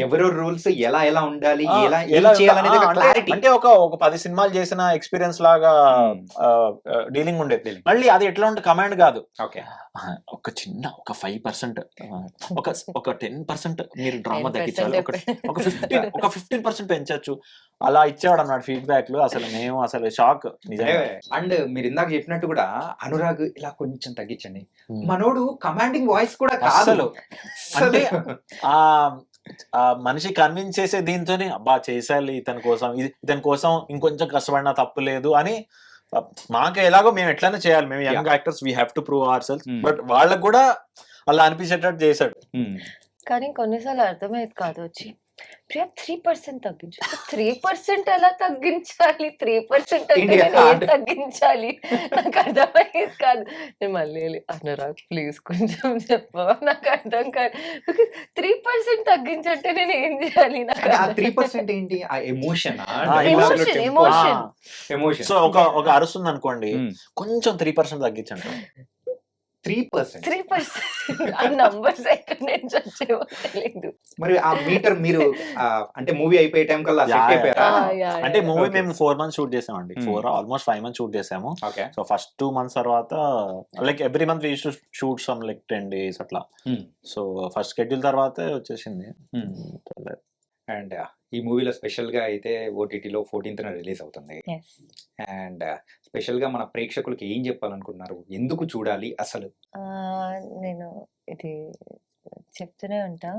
ఎవరో రూల్స్ ఎలా ఎలా ఉండాలి, ఆ, ఎలా ఎలా ఏం చేయాలనేది ఒక అంటే క్లారిటీ. అంటే ఒక 10 సినిమాలు చేసిన ఎక్స్పీరియన్స్ లాగా డీలింగ్ ఉండేది. Dealing. మళ్ళీ అది ఎట్లా ఉంటే కమాండ్ కాదు, ఓకే ఒక చిన్న ఒక 5% ఒక 10% మీరు డ్రామా 10% తగ్గించాలి, ఒక 15% పెంచొచ్చు, అలా ఇచ్చేవాడు అన్నాడు ఫీడ్బ్యాక్లు. అసలు మేము అసలు షాక్ నిజంగా. అండ్ మీరు ఇందాక చెప్పినట్టు కూడా అనురాగ్ ఇలా కొంచెం తగ్గించండి, Hmm. మనోడు కమాండింగ్ వాయిస్ కూడా కాదు అసలు అంటే అసలు. ఆ ఆ మనిషి కన్విన్స్ చేసే దీంతోనే అబ్బా చేసాలి ఇతని కోసం ఇంకొంచెం కష్టపడినా తప్పు లేదు అని. మాకు ఎలాగో మేము ఎట్లనే చేయాలి, మేము young actors we have to prove our cells, Hmm. But వాళ్ళకు కూడా అలా అనిపించేటట్టు చేశాడు. కానీ కొన్నిసార్లు అర్థమయ్యేది కాదు వచ్చి ప్రియా 3% తగ్గించు. 3% ఎలా తగ్గించాలి? 3% అంటే ఏంటి నేను ఏం అంటే- తగ్గించాలి? నాకు అర్థమయ్యేది కాదు. నేను మళ్ళీ వెళ్ళి అనురాగ్ ప్లీజ్ కొంచెం చెప్పవా, నాకు అర్థం కాదు. 3% తగ్గించంటే నేను ఏం చేయాలి? నాకు అంటే ఆ 3% ఏంటి, ఆ ఎమోషన్ Emotion. ఎమోషన్. సో ఒక అరుస్తుంది అనుకోండి, కొంచెం 3% తగ్గించండి. 3%. 3% ఆ నంబర్స్ ఎక్కడి నుంచి వచ్చేవో తెలియదు. మరి ఆ మీటర్ మీరు అంటే మూవీ అయిపోయే టైం కల్లా సెట్ అయిపోయారా? అంటే మూవీ Okay. మేము 4 months షూట్ చేసామండి, ఆల్మోస్ట్ 5 months షూట్ చేసాము. ఓకే. సో ఫస్ట్ 2 months తర్వాత like every month we use to shoot some like 10 days అట్లా. సో ఫస్ట్ షెడ్యూల్ తర్వాత వచ్చేసింది. అండ్ ఈ మూవీలో స్పెషల్ గా అయితే ఓటీటీలో 14th రిలీజ్ అవుతుంది. Yes. అండ్ స్పెషల్ గా మన ప్రేక్షకులకి ఏం చెప్పాలనుకుంటున్నారు, ఎందుకు చూడాలి అసలు? నేను ఇది చెప్తూనే ఉంటా.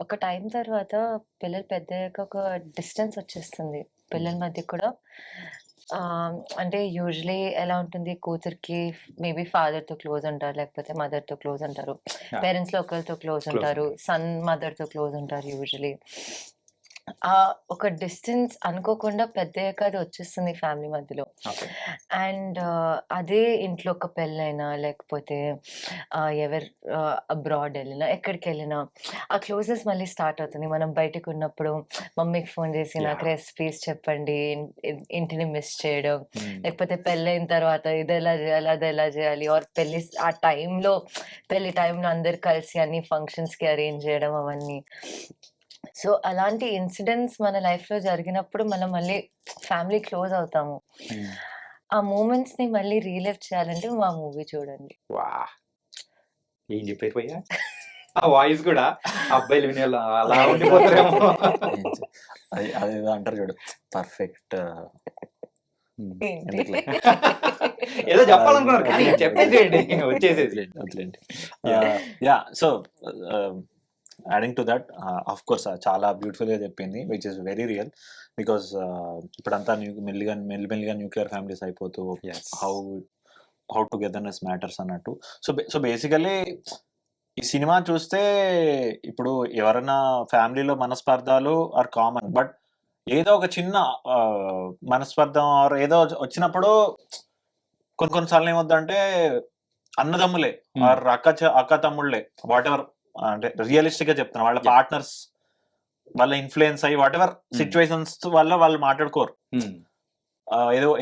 ఒక టైం తర్వాత పిల్లలు పెద్దయ్యాక ఒక డిస్టెన్స్ వచ్చేస్తుంది పిల్లల మధ్య కూడా. అంటే యూజువలీ ఎలా ఉంటుంది, కూతురికి మేబీ ఫాదర్తో క్లోజ్ ఉంటారు, లేకపోతే మదర్తో క్లోజ్ ఉంటారు, Yeah. పేరెంట్స్లో ఒకరితో క్లోజ్ Close ఉంటారు, ఉంటారు. సన్ మదర్తో క్లోజ్ ఉంటారు యూజువలీ. ఒక డిస్టెన్స్ అనుకోకుండా పెద్దయ్యాక అది వచ్చేస్తుంది ఫ్యామిలీ మధ్యలో. ఓకే. అండ్ అదే ఇంట్లో ఒక పెళ్ళైనా లేకపోతే ఎవరు అబ్రాడ్ వెళ్ళినా ఎక్కడికి వెళ్ళినా ఆ క్లోజెస్ మళ్ళీ స్టార్ట్ అవుతుంది. మనం బయటకు ఉన్నప్పుడు మమ్మీకి ఫోన్ చేసి నాకు Yeah. రెసిపీస్ చెప్పండి, ఇంటిని మిస్ చేయడం, లేకపోతే పెళ్ళైన తర్వాత ఇది ఎలా చేయాలి అది ఎలా చేయాలి, ఆర్ పెళ్ళి ఆ టైంలో పెళ్లి టైంలో అందరు కలిసి అన్ని ఫంక్షన్స్కి అరేంజ్ చేయడం అవన్నీ. సో అలాంటి ఇన్సిడెంట్స్ మన లైఫ్లో జరిగినప్పుడు మనం మళ్ళీ ఫ్యామిలీ క్లోజ్ అవుతాము. ఆ మూమెంట్స్ ని మళ్ళీ రీలైవ్ చేయాలంటే మా మూవీ చూడండి. వా ఏం చెప్పారు భయ్యా, ఆ వాయిస్ కూడా అబ్బాయిలు వినే అలా ఉండిపోతారేమో. అదేదో అంటారు చూడు, పర్ఫెక్ట్. ఏంటి? ఏదో చెప్పాలనుకున్నారు కానీ చెప్పేసేయండి, వచ్చేసేది. Yeah, so adding to that, of course చాలా బ్యూటిఫుల్ గా చెప్పింది, which is very real. Because ఇప్పుడంతా మెల్లిగా న్యూక్లియర్ ఫ్యామిలీస్ అయిపోతూ Yes. హౌ టుగెదర్నెస్ మ్యాటర్స్ అన్నట్టు. సో బేసికలీ ఈ సినిమా చూస్తే ఇప్పుడు ఎవరైనా ఫ్యామిలీలో మనస్పర్ధాలు ఆర్ కామన్, బట్ ఏదో ఒక చిన్న మనస్పర్ధం ఆర్ ఏదో వచ్చినప్పుడు కొన్నిసార్లు ఏమవుతుందంటే అన్నదమ్ములే ఆర్ అక్క తమ్ముళ్ళే వాట్ ఎవర్, అంటే రియలిస్టిక్ గా చెప్తున్నా, వాళ్ళ Yeah. పార్ట్నర్స్ వాళ్ళ ఇన్ఫ్లుయెన్స్ అయ్యి వాట్ ఎవర్ సిచ్యువేషన్స్ వల్ల వాళ్ళు మాట్లాడుకోరు.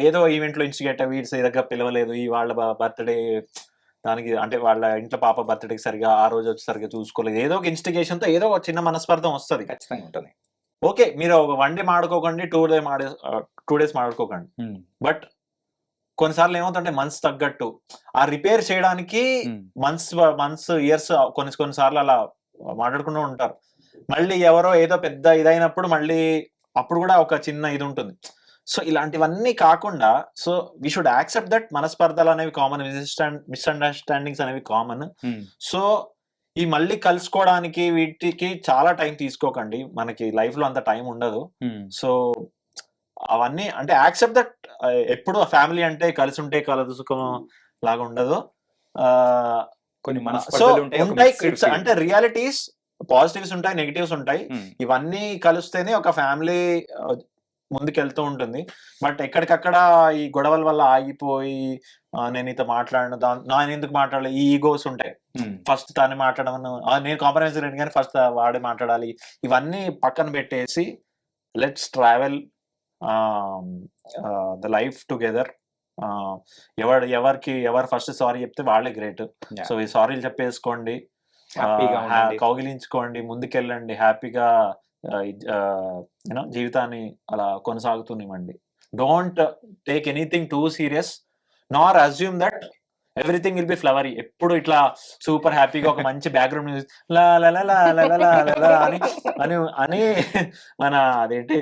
ఏదో ఈవెంట్ లో ఇన్స్టిగేట్ అయ్యి వీడి దగ్గర పిలవలేదు, ఈ వాళ్ళ బర్త్డే దానికి, అంటే వాళ్ళ ఇంట్లో పాప బర్త్డేకి సరిగా ఆ రోజు వచ్చి సరిగా చూసుకోలేదు, ఏదో ఒక ఇన్స్టిగేషన్ తో ఏదో ఒక చిన్న మనస్పర్ధం వస్తుంది. ఖచ్చితంగా ఉంటుంది. ఓకే, మీరు ఒక 1 day మాడుకోకండి, 2 days మాడుకోకండి, బట్ కొన్నిసార్లు ఏమవుతుందంటే మంత్స్ తగ్గట్టు ఆ రిపేర్ చేయడానికి మంత్స్ ఇయర్స్ కొన్నిసార్లు అలా మాట్లాడుకుంటూ ఉంటారు. మళ్ళీ ఎవరో ఏదో పెద్ద ఇదైనప్పుడు మళ్ళీ అప్పుడు కూడా ఒక చిన్న ఇది ఉంటుంది. సో ఇలాంటివన్నీ కాకుండా, so we should accept that మనస్పర్ధలు అనేవి కామన్, మిస్అండర్స్టాండింగ్స్ అనేవి కామన్. సో ఈ మళ్ళీ కలుసుకోవడానికి వీటికి చాలా టైం తీసుకోకండి, మనకి లైఫ్ లో అంత టైం ఉండదు. సో అవన్నీ అంటే యాక్సెప్ట్ దట్ ఎప్పుడు ఫ్యామిలీ అంటే కలిసి ఉంటే కలుసుకున్న లాగా ఉండదు. కొన్ని సో మనస్పర్ధలు ఉంటాయి, ఒక ఉంటాయి, mixed feeling. అంటే రియాలిటీస్ పాజిటివ్స్ ఉంటాయి, నెగిటివ్స్ ఉంటాయి, ఇవన్నీ కలిస్తేనే ఒక ఫ్యామిలీ ముందుకెళ్తూ ఉంటుంది. బట్ ఎక్కడికక్కడ ఈ గొడవల వల్ల ఆగిపోయి నేను నీతో మాట్లాడను, నేను ఎందుకు మాట్లాడాలి, ఈ ఈగోస్ ఉంటాయి. ఫస్ట్ తను మాట్లాడమను, నేను కాంప్రమైజ్ రేను కానీ ఫస్ట్ వాడే మాట్లాడాలి, ఇవన్నీ పక్కన పెట్టేసి let's travel the life together. ఎవరు ఫస్ట్ సారీ చెప్తే వాళ్ళే గ్రేట్. సో ఈ సారీలు చెప్పేసుకోండి, కౌగిలించుకోండి, ముందుకెళ్ళండి, హ్యాపీగా యూనో జీవితాన్ని అలా కొనసాగుతూనివ్వండి. Don't take anything too serious, nor assume that everything will be flowery. ఎప్పుడు ఇట్లా సూపర్ హ్యాపీగా ఒక మంచి బ్యాక్గ్రౌండ్ మ్యూజిక్ లా లా లా లా లా లా లా లా అని అని అని మన అదేంటి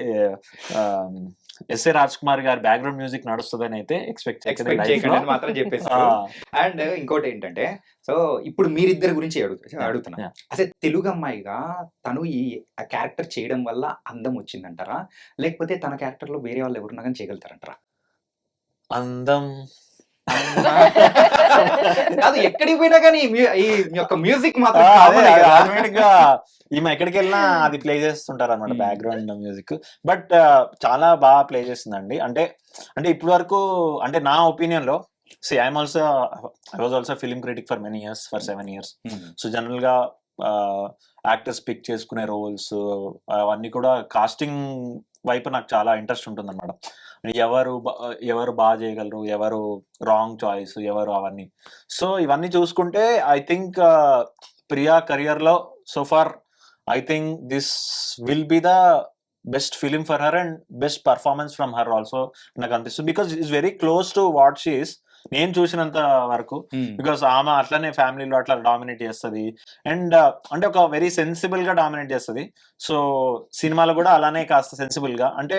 ఎస్ఏ రాజ్ కుమార్ గారి బ్యాక్గ్రౌండ్ మ్యూజిక్ నడుస్తుందని అయితే ఎక్స్పెక్ట్ చేయకండి అని మాత్రం చెప్పేస్తారు. అండ్ ఇంకోటి ఏంటంటే, సో ఇప్పుడు మీరిద్దరి గురించి అడుగుతున్నా, అసలు తెలుగు అమ్మాయిగా తను ఈ క్యారెక్టర్ చేయడం వల్ల అందం వచ్చిందంటారా, లేకపోతే తన క్యారెక్టర్ లో వేరే వాళ్ళు ఎవరున్నా కానీ చేయగలుగుతారంటారా? అందం కాదు, ఎక్కడికి పోయినా కానీ ఈ యొక్క మ్యూజిక్ మాత్రం ఈమె ఎక్కడికి వెళ్ళినా అది ప్లే చేస్తుంటారు అనమాట బ్యాక్గ్రౌండ్ మ్యూజిక్. బట్ చాలా బాగా ప్లే చేస్తుందండి. అంటే ఇప్పటి వరకు అంటే నా ఒపీనియన్ లో I was also film critic for many years, for 7 years. So general గా యాక్టర్స్ పిక్ చేసుకునే రోల్స్ అవన్నీ కూడా కాస్టింగ్ వైపు నాకు చాలా ఇంట్రెస్ట్ ఉంటుంది అనమాట. ఎవరు బాగా చేయగలరు, ఎవరు రాంగ్ చాయిస్, ఎవరు అవన్నీ. సో ఇవన్నీ చూసుకుంటే ఐ థింక్ ప్రియా కెరియర్ లో so far I think this will be the best film for her and best performance from her also నాకు అనిపిస్తుంది. Because it's very close to what she is, నేను చూసినంత వరకు. బికాస్ ఆమె అట్లనే ఫ్యామిలీలో అట్లా డామినేట్ చేస్తుంది అండ్ అంటే ఒక వెరీ సెన్సిబుల్ గా డామినేట్ చేస్తుంది. సో సినిమాలో కూడా అలానే కాస్త సెన్సిబుల్ గా అంటే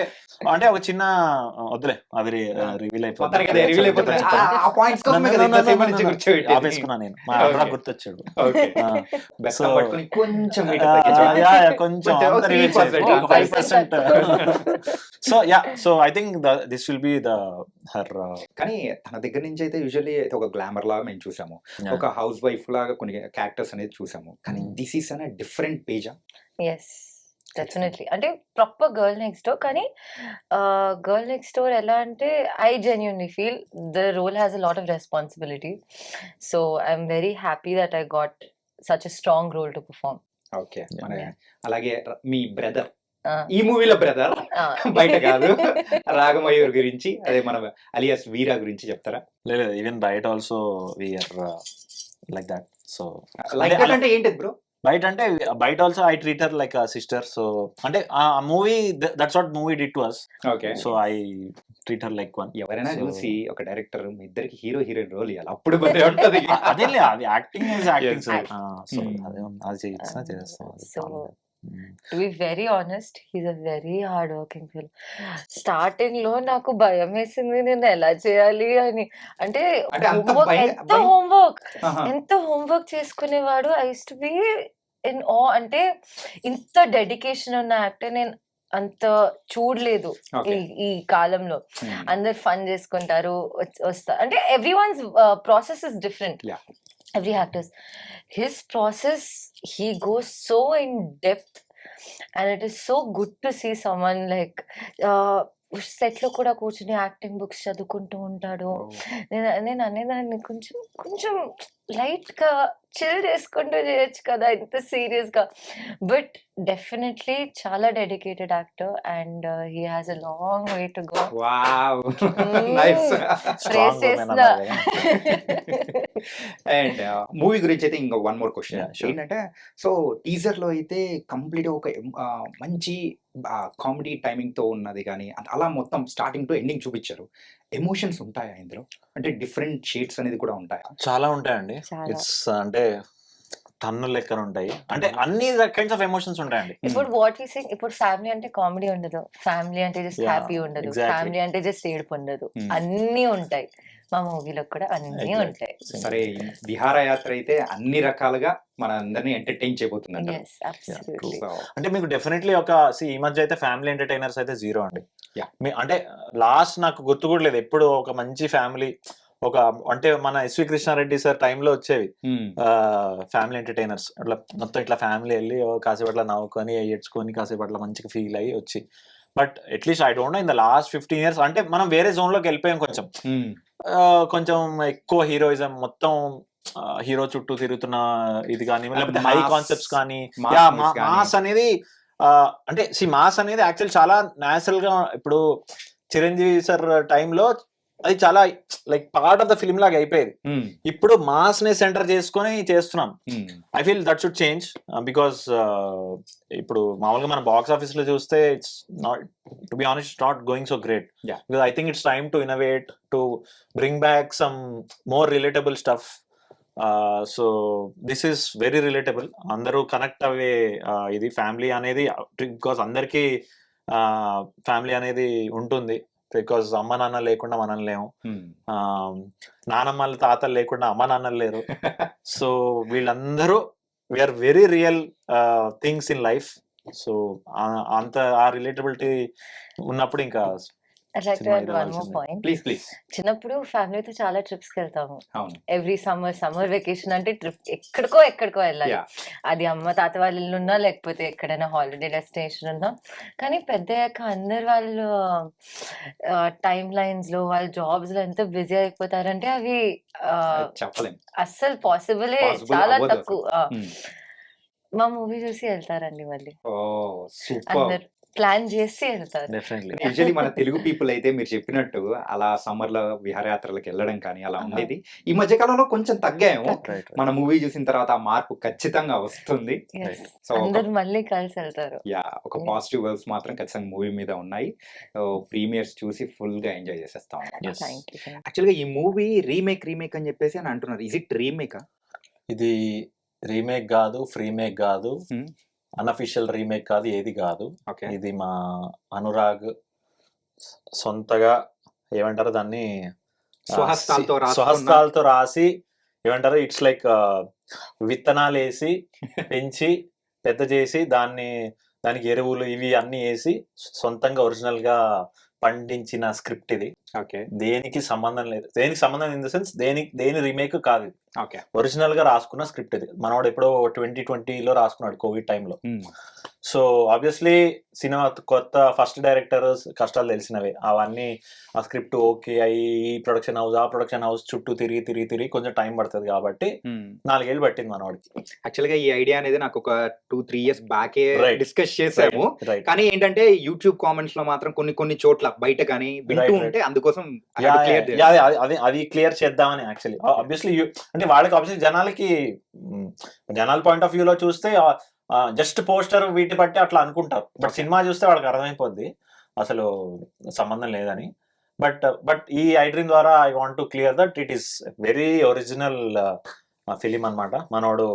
ఒక చిన్న వద్దులే అది రివీల్ ఆపేసుకున్నా నేను, గుర్తొచ్చాడు కొంచెం 5%. So yeah, so I think this will be the her. కానీ తన దగ్గర నుంచి అయితే యూజువల్లీ అయితే ఒక గ్లామర్ లాగా మేము చూసాము, ఒక హౌస్ వైఫ్ లాగా కొన్ని క్యారెక్టర్స్ అనేది చూసాము. కానీ దిస్ ఈస్ అనే డిఫరెంట్ పేజా? Yes, definitely. అంటే ప్రాపర్ గర్ల్ నెక్స్ట్ డోర్. కానీ గర్ల్ నెక్స్ట్ డోర్ ఎలా అంటే I genuinely feel the role has a lot of responsibility. So I'm very happy that I got such a strong role to perform. Okay, అలాగే మీ brother ఈ మూవీలో brother బయట కాదు, రాగమయూర్ గురించి, అదే మన అలియాస్ వీరా గురించి చెప్తారా? లేదు, ఈవెన్ బయట also we are like that. So like that అంటే ఏంటి బ్రో? బయట అంటే బయట also I treat her like sister. So అంటే ఆ movie that's what movie did to us. Okay, so I treat her like one. ఎవరైనా చూసి ఒక డైరెక్టర్ మీ ఇద్దరికి హీరో హీరోయిన్ రోల్ ఇవ్వాలి, అప్పుడు భలే ఉంటది. అదేలే, అది యాక్టింగ్ ఇస్ యాక్టింగ్. సో అది చేస్తాం. So to be very honest, he's a very hard working film. Starting లో నాకు భయం వేసింది నేను ఎలా చేయాలి అని. అంటే ఎంత హోంవర్క్ చేసుకునేవాడు. I use to be in ఆ, అంటే ఇంత డెడికేషన్ ఉన్న యాక్టర్ నేను అంత చూడలేదు ఈ కాలంలో. అందరు ఫన్ చేసుకుంటారు, వస్తారు. అంటే every once process is different. Every actor's, his process, he goes so in depth, and it is so good to see someone like set లో కూడా కూర్చుని యాక్టింగ్ బుక్స్ చదువుకుంటూ ఉంటాడు. నేను అనేదాన్ని కొంచెం లైట్ గా చిల్ చేసుకుంటూ చేయొచ్చు కదా ఇంత సీరియస్ గా. బట్ డెఫినెట్లీ చాలా dedicated actor and he has a long way to go. And movie గురించి అయితే ఇంకా వన్ మోర్ క్వశ్చన్ ఏంటంటే, సో టీజర్ లో అయితే కంప్లీట్ ఒక మంచి కామెడీ టైమింగ్ తో ఉన్నది, కానీ అలా మొత్తం స్టార్టింగ్ టు ఎండింగ్ చూపించారు. ఎమోషన్స్ ఉంటాయా ఇందులో? అంటే డిఫరెంట్ షేడ్స్ అనేది కూడా ఉంటాయా? చాలా ఉంటాయండి. ఇట్స్ అంటే టన్ను లెక్కన ఉంటాయి. అంటే అన్ని కైండ్స్ ఆఫ్ ఎమోషన్స్ ఉంటాయండి. ఇప్పుడు వాట్ వి సింగ్, ఇప్పుడు ఫ్యామిలీ అంటే కామెడీ ఉండదు, ఫ్యామిలీ అంటే జస్ట్ హ్యాపీ ఉండదు, ఫ్యామిలీ అంటే జస్ట్ ఏడుపు ఉండదు, అన్ని ఉంటాయి. మా మూవీలో కూడా అన్ని ఉంటాయి. సరే, విహారయాత్ర అయితే అన్ని రకాలుగా మన అందరినీ ఎంటర్టైన్ చేయబోతుంది. అంటే మీకు డెఫినెట్లీ ఒక ఈ మధ్య అయితే ఫ్యామిలీ ఎంటర్టైనర్స్ అయితే జీరో అండి. అంటే లాస్ట్ నాకు గుర్తు కూడా లేదు ఎప్పుడు ఒక మంచి ఫ్యామిలీ ఒక అంటే మన ఎస్వి కృష్ణారెడ్డి సార్ టైంలో వచ్చేవి ఫ్యామిలీ ఎంటర్టైనర్స్. అట్లా మొత్తం ఇట్లా ఫ్యామిలీ వెళ్ళి కాసేపు అట్లా నవ్వుకొని ఏడ్చుకొని కాసేపు అట్లా మంచిగా ఫీల్ అయ్యి వచ్చి. But at least I don't know in the last 15 years అంటే మనం వేరే జోన్ లోకి వెళ్ళిపోయాం కొంచెం. కొంచెం ఎక్కువ హీరోయిజం మొత్తం హీరో చుట్టూ తిరుగుతున్న ఇది కానీ లేకపోతే హై కాన్సెప్ట్స్ కానీ మాస్ అనేది అంటే మాస్ అనేది యాక్చువల్ చాలా న్యాచురల్ గా ఇప్పుడు చిరంజీవి సార్ టైంలో అది చాలా like part of the film లాగా అయిపోయేది. ఇప్పుడు మాస్ ని సెంటర్ చేసుకొని చేస్తున్నాం. I feel that should change because ఇప్పుడు మామూలుగా మన బాక్స్ ఆఫీస్ లో చూస్తే it's not to be honest not going so great. Because I think it's time to innovate to bring back some more relatable stuff. So this is very relatable, అందరూ connect అయ్యే ఇది family అనేది. Because అందరికీ family అనేది ఉంటుంది. Because అమ్మ నాన్న లేకుండా మనం లేము, నానమ్మలు తాతలు లేకుండా అమ్మ నాన్నలు లేరు. సో వీళ్ళందరూ we are very real things in life. So అంత ఆ రిలేటబిలిటీ ఉన్నప్పుడు ఇంకా I'd like to add one more point. Please. చిన్నప్పుడు ఫ్యామిలీతో చాలా ట్రిప్స్ కి వెళ్తాము. అవును. ఎవ్రీ సమ్మర్ వెకేషన్ అంటే ట్రిప్ ఎక్కడికో వెళ్ళాలి. అది అమ్మ తాత వాళ్ళ ఇల్లు ఉన్నా లేకపోతే ఎక్కడైనా హాలిడే డెస్టినేషన్ ఉన్నా. కానీ పెద్దయ్యాక అందరు వాళ్ళు టైమ్ లైన్స్ లో వాళ్ళ జాబ్స్ లో ఎంత బిజీ అయిపోతారంటే అవి చెప్పలేం, అస్సలు పాసిబులే చాలా తక్కువ. మా మూవీ చూసి వెళ్తారండి మళ్ళీ అందరు ప్లాన్ చేసి వెళ్తారు. యూజువల్లీ మన తెలుగు పీపుల్ అయితే మీరు చెప్పినట్టు అలా సమ్మర్ లో విహారయాత్రలకు వెళ్ళడం కానీ అలా ఉండేది. ఈ మధ్య కాలంలో కొంచెం తగ్గాము. మన మూవీ చూసిన తర్వాత ఆ మార్పు ఖచ్చితంగా వస్తుంది. సో అందరు మళ్ళీ కలిసి వెళ్తారు. ఒక పాజిటివ్ వర్డ్స్ మాత్రం ఖచ్చితంగా మూవీ మీద ఉన్నాయి. ప్రీమియర్స్ చూసి ఫుల్ గా ఎంజాయ్ చేసేస్తాం. యాక్చువల్గా ఈ మూవీ రీమేక్ అని చెప్పేసి అని అంటున్నారు. ఇస్ ఇట్ రీమేకా? ఇది రీమేక్ కాదు, ఫ్రీమేక్ కాదు, అన్అఫీషియల్ రీమేక్ కాదు, ఏది కాదు. ఇది మా అనురాగ్ సొంతగా ఏమంటారు దాన్ని స్వహస్తాలతో రాసి ఏమంటారు ఇట్స్ లైక్ విత్తనాలు వేసి పెంచి పెద్ద చేసి దానికి ఎరువులు ఇవి అన్ని వేసి సొంతంగా ఒరిజినల్ గా పండించిన స్క్రిప్ట్ ఇది. దేనికి సంబంధం లేదు, దేనికి సంబంధం ఇన్ ద సెన్స్ దేని రీమేక్ కాదు. ఒరిజినల్ గా రాసుకున్న స్క్రిప్ట్ ఇది. మనోడు ఎప్పుడో 2020లో రాసుకున్నాడు కోవిడ్ టైంలో. సో ఆబ్వియస్లీ సినిమా కొత్త ఫస్ట్ డైరెక్టర్ కష్టాలు తెలిసినవే. అవన్నీ ఆ స్క్రిప్ట్ ఓకే అయ్యి ఈ ప్రొడక్షన్ హౌస్ ఆ ప్రొడక్షన్ హౌస్ చుట్టూ తిరిగి కొంచెం టైం పడుతుంది కాబట్టి 4 ఏళ్ళు పట్టింది మనోడికి. యాక్చువల్గా ఈ ఐడియా అనేది నాకు ఒక 2-3 years బ్యాకే డిస్కస్ చేసాము. కానీ ఏంటంటే యూట్యూబ్ కామెంట్స్ లో మాత్రం కొన్ని చోట్ల బయట కానీ వింటూ ఉంటే అందుకోసం అది క్లియర్ చేద్దామని. యాక్చువల్లీ ఆబ్వియస్లీ అంటే వాళ్ళకి ఆబ్వియస్లీ జనాల పాయింట్ ఆఫ్ వ్యూలో చూస్తే జస్ట్ పోస్టర్ వీటి బట్టి అట్లా అనుకుంటారు. బట్ సినిమా చూస్తే వాళ్ళకి అర్థమైపోద్ది అసలు సంబంధం లేదని. బట్ ఈ ఐడ్రీమ్ ద్వారా I want to clear that it is very original film అన్నమాట. మనోడు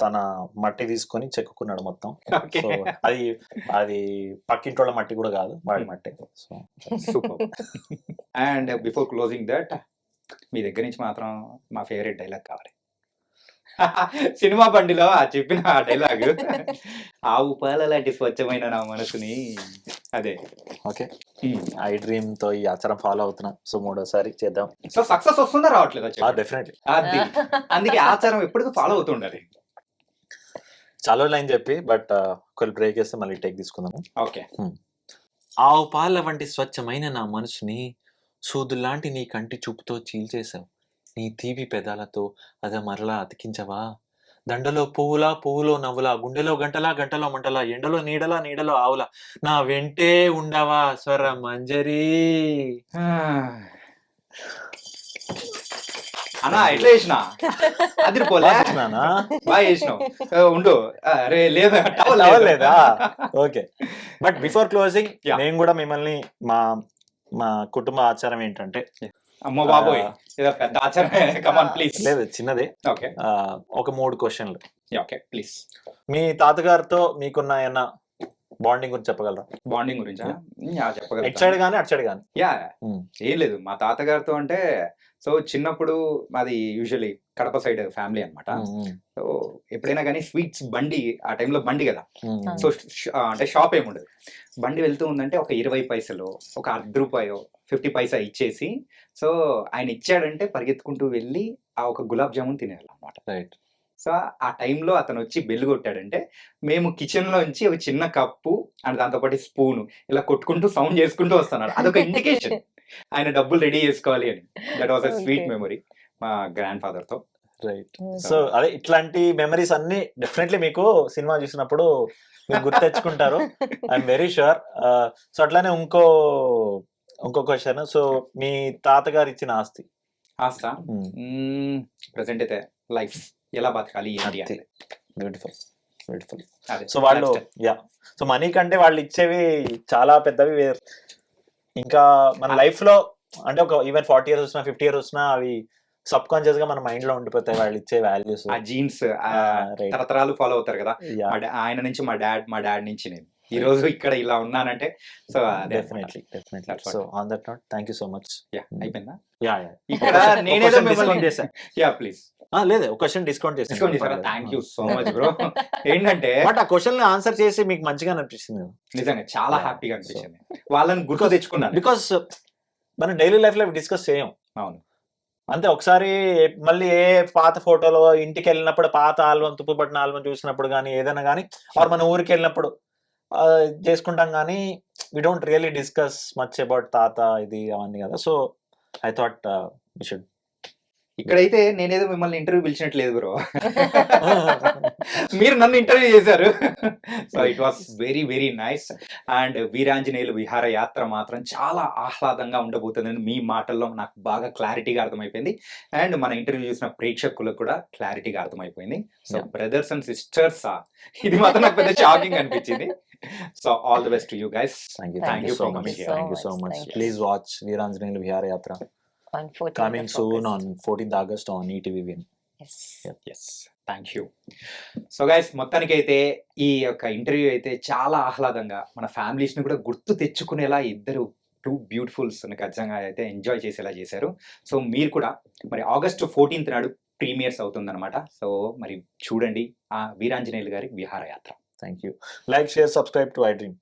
తన మట్టి తీసుకొని చెక్కున్నాడు మొత్తం. సో అది పక్కింటోళ్ళ మట్టి కూడా కాదు, వాడి మట్టి. So super. And before closing that మీ దగ్గర నుంచి మాత్రం మా ఫేవరెట్ డైలాగ్ కావాలి. సినిమా బండిలో చెప్పిన ఆ డైలాగ్, ఆవు పాల లాంటి స్వచ్ఛమైన నా మనసుని. అదే ఓకే. ఐ డ్రీమ్ తో ఈ ఆచారం ఫాలో అవుతున్నాం. సో 3వసారి చేద్దాం. సో సక్సెస్ వస్తుందా రావట్లేదా? డెఫినెట్లీ. అది అందుకే ఆచారం ఎప్పటికీ ఫాలో అవుతుండాలి. చాలా లైన్ చెప్పి బట్ ఒకవేళ బ్రేక్ చేస్తే మళ్ళీ టేక్ తీసుకుందాము. ఓకే. ఆవు పాల వంటి స్వచ్ఛమైన నా మనసుని సూదులాంటి నీ కంటి చూపుతో చీల్చేశావు. నీ తీపి పెదాలతో అద మరలా అతికించవా? దండలో పువ్వులో నవ్వులా, గుండెలో గంటలో మంటలా, ఎండలో నీడలో ఆవులా, నా వెంటే ఉండవా స్వర మంజరి. అన్నా ఎట్లా చేసినా అదిరిపోలే బాగా చేసినావు. ఉండు అరే లేదా? ఓకే. బట్ బిఫోర్ క్లోజింగ్ నేను కూడా మిమ్మల్ని మా కుటుంబ ఆచారం ఏంటంటే, అమ్మో బాబోయ్ ఏదో పెద్ద ఆచారమే, కమాన్ ప్లీజ్. లేదు చిన్నదే. ఓకే. ఒక 3 క్వశ్చన్లు. Okay please. మీ తాతగారితో మీకున్న ఏమన్నా బాండింగ్ గురించి చెప్పగలరా? బాండింగ్ గురించా? చెప్పగలరా? ఇటు సైడ్ కానీ అటు సైడ్ కానీ. ఏం లేదు, మా తాతగారితో అంటే సో చిన్నప్పుడు మాది యూజువల్లీ కడప సైడ్ ఫ్యామిలీ అనమాట. సో ఎప్పుడైనా కానీ స్వీట్స్ బండి, ఆ టైంలో బండి కదా, సో అంటే షాప్ ఏముండదు, బండి వెళ్తూ ఉందంటే ఒక 20 పైసలు, ఒక ₹1 50 పైసా ఇచ్చేసి, సో ఆయన ఇచ్చాడంటే పరిగెత్తుకుంటూ వెళ్ళి ఆ ఒక గులాబ్ జామున్ తినేయాలి అనమాట. సో ఆ టైంలో అతను వచ్చి బెల్ కొట్టాడంటే మేము కిచెన్ లోంచి ఒక చిన్న కప్పు అండ్ దాంతోపాటు స్పూన్ ఇలా కొట్టుకుంటూ సౌండ్ చేసుకుంటూ వస్తున్నాడు. అదొక ఇండికేషన్ ఆయన డబ్బులు రెడీ చేసుకోవాలి అని. That was a sweet Okay. Memory మా గ్రాండ్ ఫాదర్ తో. రైట్. Okay. సో అదే ఇట్లాంటి మెమరీస్ అన్ని డెఫినెట్లీ మీకు సినిమా చూసినప్పుడు మీరు గుర్తెచ్చుకుంటారు. I'm very sure. సో అట్లానే ఇంకో క్వశ్చన్. సో మీ తాతగారు ఇచ్చిన ఆస్తి? ఆస్తా ప్రెసెంట్ అయితే లైఫ్ ఎలా బతకాలి ఏంటి అంటే బ్యూటిఫుల్ బ్యూటిఫుల్. అదే. సో వాళ్ళు Lifestyle. సో మనీ కంటే వాళ్ళు ఇచ్చేవి చాలా పెద్దవి. ఇంకా మన లైఫ్ లో అంటే ఒక ఈవెన్ 40 years వచ్చినా 50 years వచ్చినా అవి సబ్ కాన్షియస్ గా మన మైండ్ లో ఉండిపోతాయి వాళ్ళు ఇచ్చే వాల్యూస్. ఆ జీన్స్ right. తరతరాలు ఫాలో అవుతారు కదా. ఆయన నుంచి మా డాడ్ నుంచి నేను ఈ రోజు ఇక్కడ ఇలా ఉన్నానంటే so definitely definitely. So on that note thank you so much. అయిపోయిందా యా ఇక్కడ నేనేదో మిమ్మల్ని చేశా. యా ప్లీజ్ లేదు ఒక క్వశ్చన్ డిస్కౌంట్ డిస్కౌంట్ చేశారా? Thank you so much bro. ఏంటంటే బట్ ఆ క్వశ్చన్ ఆన్సర్ చేసి మీకు మంచిగా అనిపిస్తుంది నిజంగా చాలా Yeah. హ్యాపీగా అనిపించింది. వాళ్ళని గుర్తు తెచ్చుకున్నాను. బికాస్ మనం డైలీ లైఫ్ లో డిస్కస్ చేయం. అవును. అంతే ఒకసారి మళ్ళీ ఏ పాత ఫోటోలో ఇంటికి వెళ్ళినప్పుడు పాత ఆల్బమ్ తుప్పుపట్టిన ఆల్బమ్ చూసినప్పుడు కానీ ఏదైనా కానీ ఆర్ మన ఊరికి వెళ్ళినప్పుడు చేసుకుంటాం కానీ we don't really discuss much about తాత ఇది అవన్నీ కదా. So I thought we should. ఇక్కడైతే నేనేదో మిమ్మల్ని ఇంటర్వ్యూ పిలిచినట్టు లేదు బ్రో. మీరు నన్ను ఇంటర్వ్యూ చేశారు. So it was very very nice. And Veeranjaneyulu Vihara యాత్ర మాత్రం చాలా ఆహ్లాదంగా ఉండబోతుందని మీ మాటల్లో నాకు బాగా క్లారిటీగా అర్థమైపోయింది. అండ్ మన ఇంటర్వ్యూ చూసిన ప్రేక్షకులకు కూడా క్లారిటీగా అర్థమైపోయింది. So Yeah. Brothers and sisters ఇది మాత్రం నాకు పెద్ద షాకింగ్ అనిపించింది. So all the best to you guys. Thank you Thank thank you you so for much. coming here. Thank you so much. Thank you. Please watch Veeranjaneyulu Vihara Yatra On 14th coming of soon August. On 14th August on ETV Win. Yes. Yes thank you. So guys మొత్తానికైతే ఈ యొక్క interview అయితే చాలా ఆహ్లాదంగా మన families ని కూడా గుర్తు తెచ్చుకునేలా ఇద్దరు టూ బ్యూటిఫుల్స్ ఖచ్చితంగా అయితే ఎంజాయ్ చేసేలా చేశారు. సో మీరు కూడా మరి August 14th నాడు ప్రీమియర్స్ అవుతుందన్నమాట. సో మరి చూడండి ఆ వీరాంజనేయులు గారి విహారయాత్ర. Thank you. Like, share, subscribe to iDream.